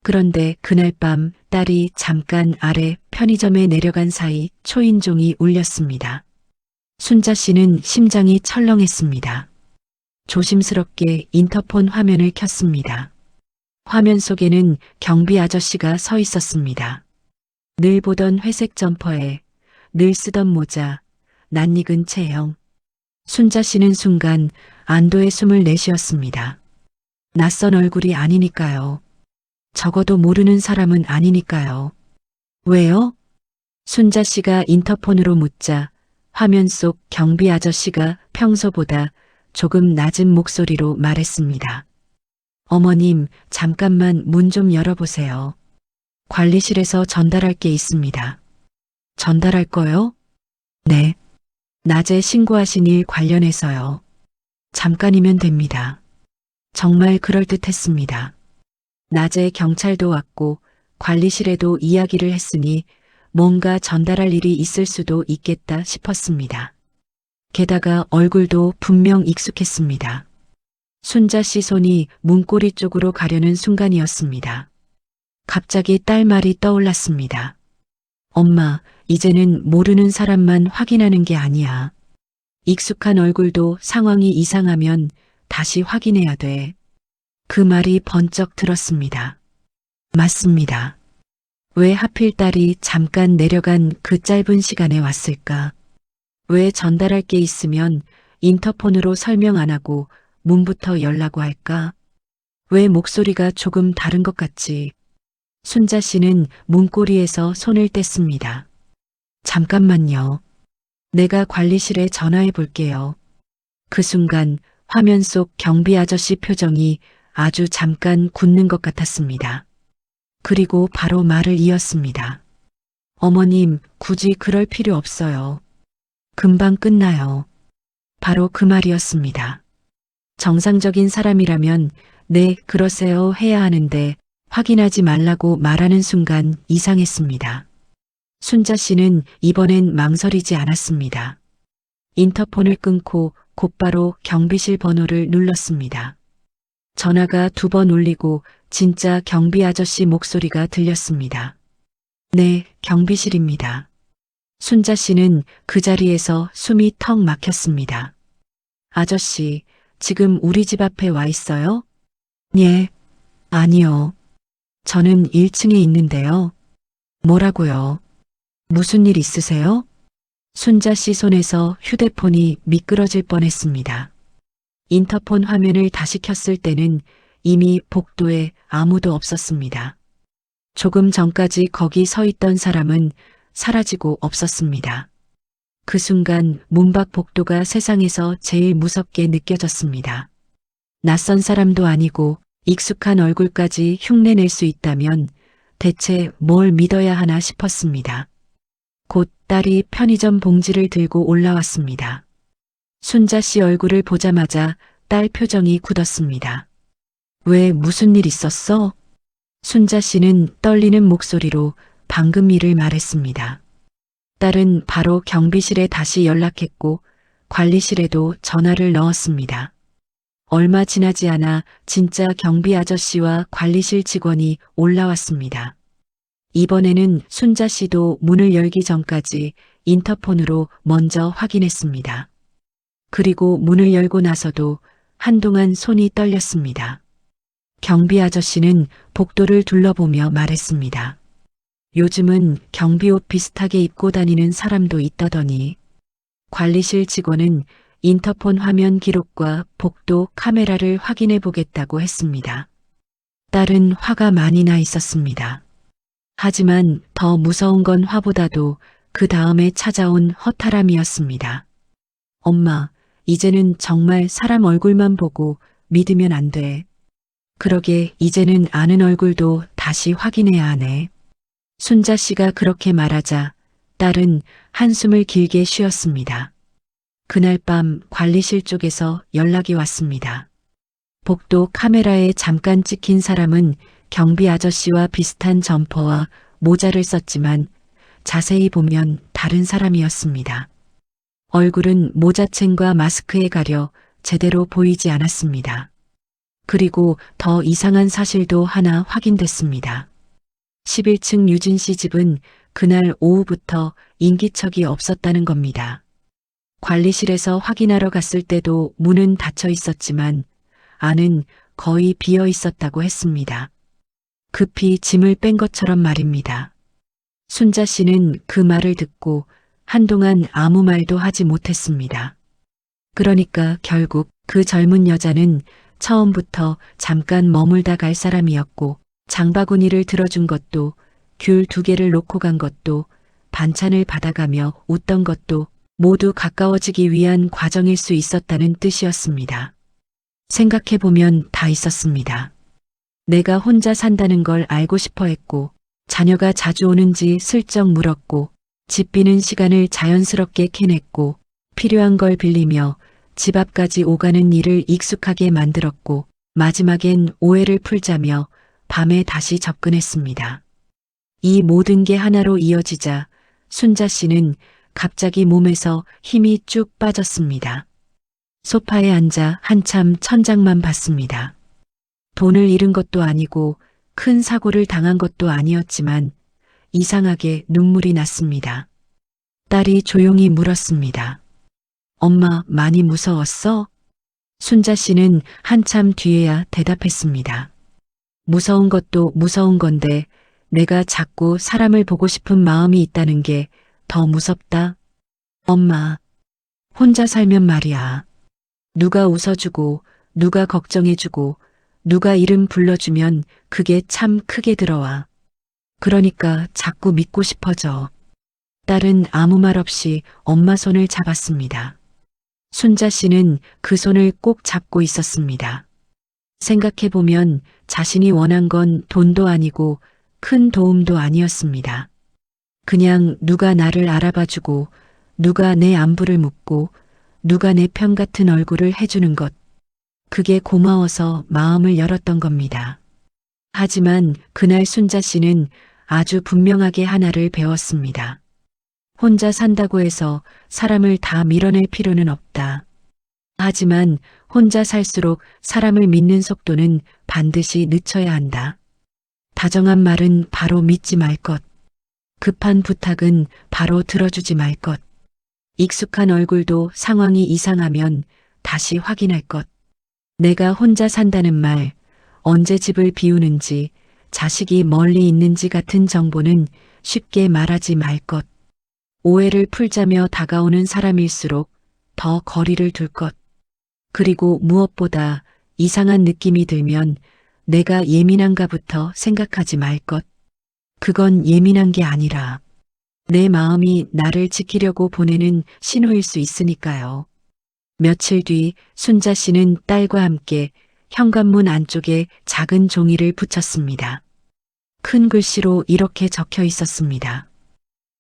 그런데 그날 밤 딸이 잠깐 아래 편의점에 내려간 사이 초인종이 울렸습니다. 순자 씨는 심장이 철렁했습니다. 조심스럽게 인터폰 화면을 켰습니다. 화면 속에는 경비 아저씨가 서 있었습니다. 늘 보던 회색 점퍼에 늘 쓰던 모자, 낯익은 체형. 순자 씨는 순간 안도의 숨을 내쉬었습니다. 낯선 얼굴이 아니니까요. 적어도 모르는 사람은 아니니까요. 왜요? 순자 씨가 인터폰으로 묻자 화면 속 경비 아저씨가 평소보다 조금 낮은 목소리로 말했습니다. 어머님, 잠깐만 문 좀 열어보세요. 관리실에서 전달할 게 있습니다. 전달할 거요? 네. 낮에 신고하신 일 관련해서요. 잠깐이면 됩니다. 정말 그럴듯했습니다. 낮에 경찰도 왔고 관리실에도 이야기를 했으니 뭔가 전달할 일이 있을 수도 있겠다 싶었습니다. 게다가 얼굴도 분명 익숙했습니다. 순자 씨 손이 문고리 쪽으로 가려는 순간이었습니다. 갑자기 딸 말이 떠올랐습니다. 엄마, 이제는 모르는 사람만 확인하는 게 아니야. 익숙한 얼굴도 상황이 이상하면 다시 확인해야 돼. 그 말이 번쩍 들었습니다. 맞습니다. 왜 하필 딸이 잠깐 내려간 그 짧은 시간에 왔을까? 왜 전달할 게 있으면 인터폰으로 설명 안 하고 문부터 열라고 할까? 왜 목소리가 조금 다른 것 같지? 순자 씨는 문고리에서 손을 뗐습니다. 잠깐만요. 내가 관리실에 전화해 볼게요. 그 순간 화면 속 경비 아저씨 표정이 아주 잠깐 굳는 것 같았습니다. 그리고 바로 말을 이었습니다. 어머님, 굳이 그럴 필요 없어요. 금방 끝나요. 바로 그 말이었습니다. 정상적인 사람이라면 네, 그러세요 해야 하는데 확인하지 말라고 말하는 순간 이상했습니다. 순자 씨는 이번엔 망설이지 않았습니다. 인터폰을 끊고 곧바로 경비실 번호를 눌렀습니다. 전화가 2번 울리고 진짜 경비 아저씨 목소리가 들렸습니다. 네, 경비실입니다. 순자 씨는 그 자리에서 숨이 턱 막혔습니다. 아저씨, 지금 우리 집 앞에 와 있어요? 예, 아니요. 저는 1층에 있는데요. 뭐라고요? 무슨 일 있으세요? 순자 씨 손에서 휴대폰이 미끄러질 뻔했습니다. 인터폰 화면을 다시 켰을 때는 이미 복도에 아무도 없었습니다. 조금 전까지 거기 서 있던 사람은 사라지고 없었습니다. 그 순간 문 밖 복도가 세상에서 제일 무섭게 느껴졌습니다. 낯선 사람도 아니고 익숙한 얼굴까지 흉내낼 수 있다면 대체 뭘 믿어야 하나 싶었습니다. 곧 딸이 편의점 봉지를 들고 올라왔습니다. 순자 씨 얼굴을 보자마자 딸 표정이 굳었습니다. 왜 무슨 일 있었어? 순자 씨는 떨리는 목소리로 방금 일을 말했습니다. 딸은 바로 경비실에 다시 연락했고 관리실에도 전화를 넣었습니다. 얼마 지나지 않아 진짜 경비 아저씨와 관리실 직원이 올라왔습니다. 이번에는 순자 씨도 문을 열기 전까지 인터폰으로 먼저 확인했습니다. 그리고 문을 열고 나서도 한동안 손이 떨렸습니다. 경비 아저씨는 복도를 둘러보며 말했습니다. 요즘은 경비옷 비슷하게 입고 다니는 사람도 있다더니. 관리실 직원은 인터폰 화면 기록과 복도 카메라를 확인해 보겠다고 했습니다. 딸은 화가 많이 나 있었습니다. 하지만 더 무서운 건 화보다도 그 다음에 찾아온 허탈함이었습니다. 엄마, 이제는 정말 사람 얼굴만 보고 믿으면 안 돼. 그러게 이제는 아는 얼굴도 다시 확인해야 하네. 순자 씨가 그렇게 말하자 딸은 한숨을 길게 쉬었습니다. 그날 밤 관리실 쪽에서 연락이 왔습니다. 복도 카메라에 잠깐 찍힌 사람은 경비 아저씨와 비슷한 점퍼와 모자를 썼지만 자세히 보면 다른 사람이었습니다. 얼굴은 모자챙과 마스크에 가려 제대로 보이지 않았습니다. 그리고 더 이상한 사실도 하나 확인됐습니다. 11층 유진 씨 집은 그날 오후부터 인기척이 없었다는 겁니다. 관리실에서 확인하러 갔을 때도 문은 닫혀 있었지만 안은 거의 비어 있었다고 했습니다. 급히 짐을 뺀 것처럼 말입니다. 순자 씨는 그 말을 듣고 한동안 아무 말도 하지 못했습니다. 그러니까 결국 그 젊은 여자는 처음부터 잠깐 머물다 갈 사람이었고 장바구니를 들어준 것도 귤 2개를 놓고 간 것도 반찬을 받아가며 웃던 것도 모두 가까워지기 위한 과정일 수 있었다는 뜻이었습니다. 생각해보면 다 있었습니다. 내가 혼자 산다는 걸 알고 싶어 했고 자녀가 자주 오는지 슬쩍 물었고 집 비는 시간을 자연스럽게 캐냈고 필요한 걸 빌리며 집 앞까지 오가는 일을 익숙하게 만들었고 마지막엔 오해를 풀자며 밤에 다시 접근했습니다. 이 모든 게 하나로 이어지자 순자 씨는 갑자기 몸에서 힘이 쭉 빠졌습니다. 소파에 앉아 한참 천장만 봤습니다. 돈을 잃은 것도 아니고 큰 사고를 당한 것도 아니었지만 이상하게 눈물이 났습니다. 딸이 조용히 물었습니다. 엄마 많이 무서웠어? 순자 씨는 한참 뒤에야 대답했습니다. 무서운 것도 무서운 건데 내가 자꾸 사람을 보고 싶은 마음이 있다는 게 더 무섭다. 엄마, 혼자 살면 말이야. 누가 웃어주고 누가 걱정해주고 누가 이름 불러주면 그게 참 크게 들어와. 그러니까 자꾸 믿고 싶어져. 딸은 아무 말 없이 엄마 손을 잡았습니다. 순자 씨는 그 손을 꼭 잡고 있었습니다. 생각해보면 자신이 원한 건 돈도 아니고 큰 도움도 아니었습니다. 그냥 누가 나를 알아봐주고 누가 내 안부를 묻고 누가 내 편 같은 얼굴을 해주는 것. 그게 고마워서 마음을 열었던 겁니다. 하지만 그날 순자 씨는 아주 분명하게 하나를 배웠습니다. 혼자 산다고 해서 사람을 다 밀어낼 필요는 없다. 하지만 혼자 살수록 사람을 믿는 속도는 반드시 늦춰야 한다. 다정한 말은 바로 믿지 말 것. 급한 부탁은 바로 들어주지 말 것. 익숙한 얼굴도 상황이 이상하면 다시 확인할 것. 내가 혼자 산다는 말, 언제 집을 비우는지, 자식이 멀리 있는지 같은 정보는 쉽게 말하지 말 것. 오해를 풀자며 다가오는 사람일수록 더 거리를 둘 것. 그리고 무엇보다 이상한 느낌이 들면 내가 예민한가부터 생각하지 말 것. 그건 예민한 게 아니라 내 마음이 나를 지키려고 보내는 신호일 수 있으니까요. 며칠 뒤 순자 씨는 딸과 함께 현관문 안쪽에 작은 종이를 붙였습니다. 큰 글씨로 이렇게 적혀 있었습니다.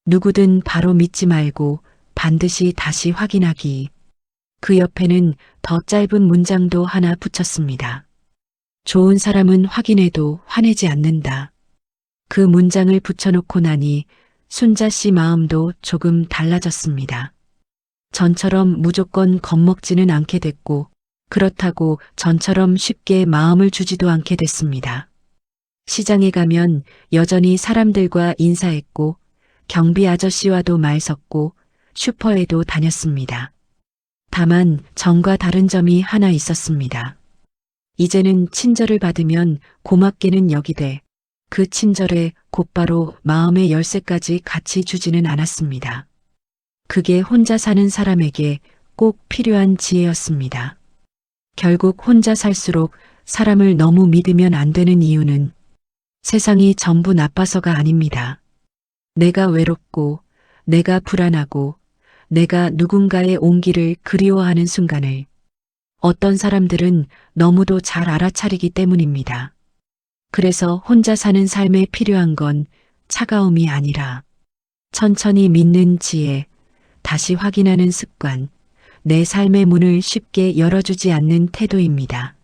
누구든 바로 믿지 말고 반드시 다시 확인하기. 그 옆에는 더 짧은 문장도 하나 붙였습니다. 좋은 사람은 확인해도 화내지 않는다. 그 문장을 붙여놓고 나니 순자 씨 마음도 조금 달라졌습니다. 전처럼 무조건 겁먹지는 않게 됐고 그렇다고 전처럼 쉽게 마음을 주지도 않게 됐습니다. 시장에 가면 여전히 사람들과 인사했고 경비 아저씨와도 말 섰고 슈퍼에도 다녔습니다. 다만 전과 다른 점이 하나 있었습니다. 이제는 친절을 받으면 고맙게는 여기되 그 친절에 곧바로 마음의 열쇠까지 같이 주지는 않았습니다. 그게 혼자 사는 사람에게 꼭 필요한 지혜였습니다. 결국 혼자 살수록 사람을 너무 믿으면 안 되는 이유는 세상이 전부 나빠서가 아닙니다. 내가 외롭고 내가 불안하고 내가 누군가의 온기를 그리워하는 순간을 어떤 사람들은 너무도 잘 알아차리기 때문입니다. 그래서 혼자 사는 삶에 필요한 건 차가움이 아니라 천천히 믿는 지혜, 다시 확인하는 습관, 내 삶의 문을 쉽게 열어주지 않는 태도입니다.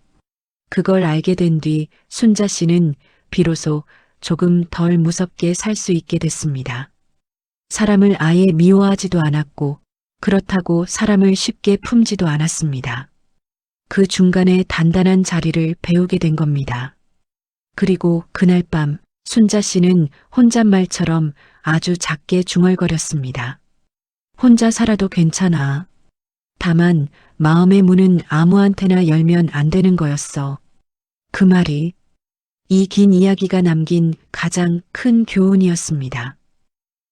그걸 알게 된 뒤 순자 씨는 비로소 조금 덜 무섭게 살 수 있게 됐습니다. 사람을 아예 미워하지도 않았고 그렇다고 사람을 쉽게 품지도 않았습니다. 그 중간에 단단한 자리를 배우게 된 겁니다. 그리고 그날 밤 순자 씨는 혼잣말처럼 아주 작게 중얼거렸습니다. 혼자 살아도 괜찮아. 다만 마음의 문은 아무한테나 열면 안 되는 거였어. 그 말이 이 긴 이야기가 남긴 가장 큰 교훈이었습니다.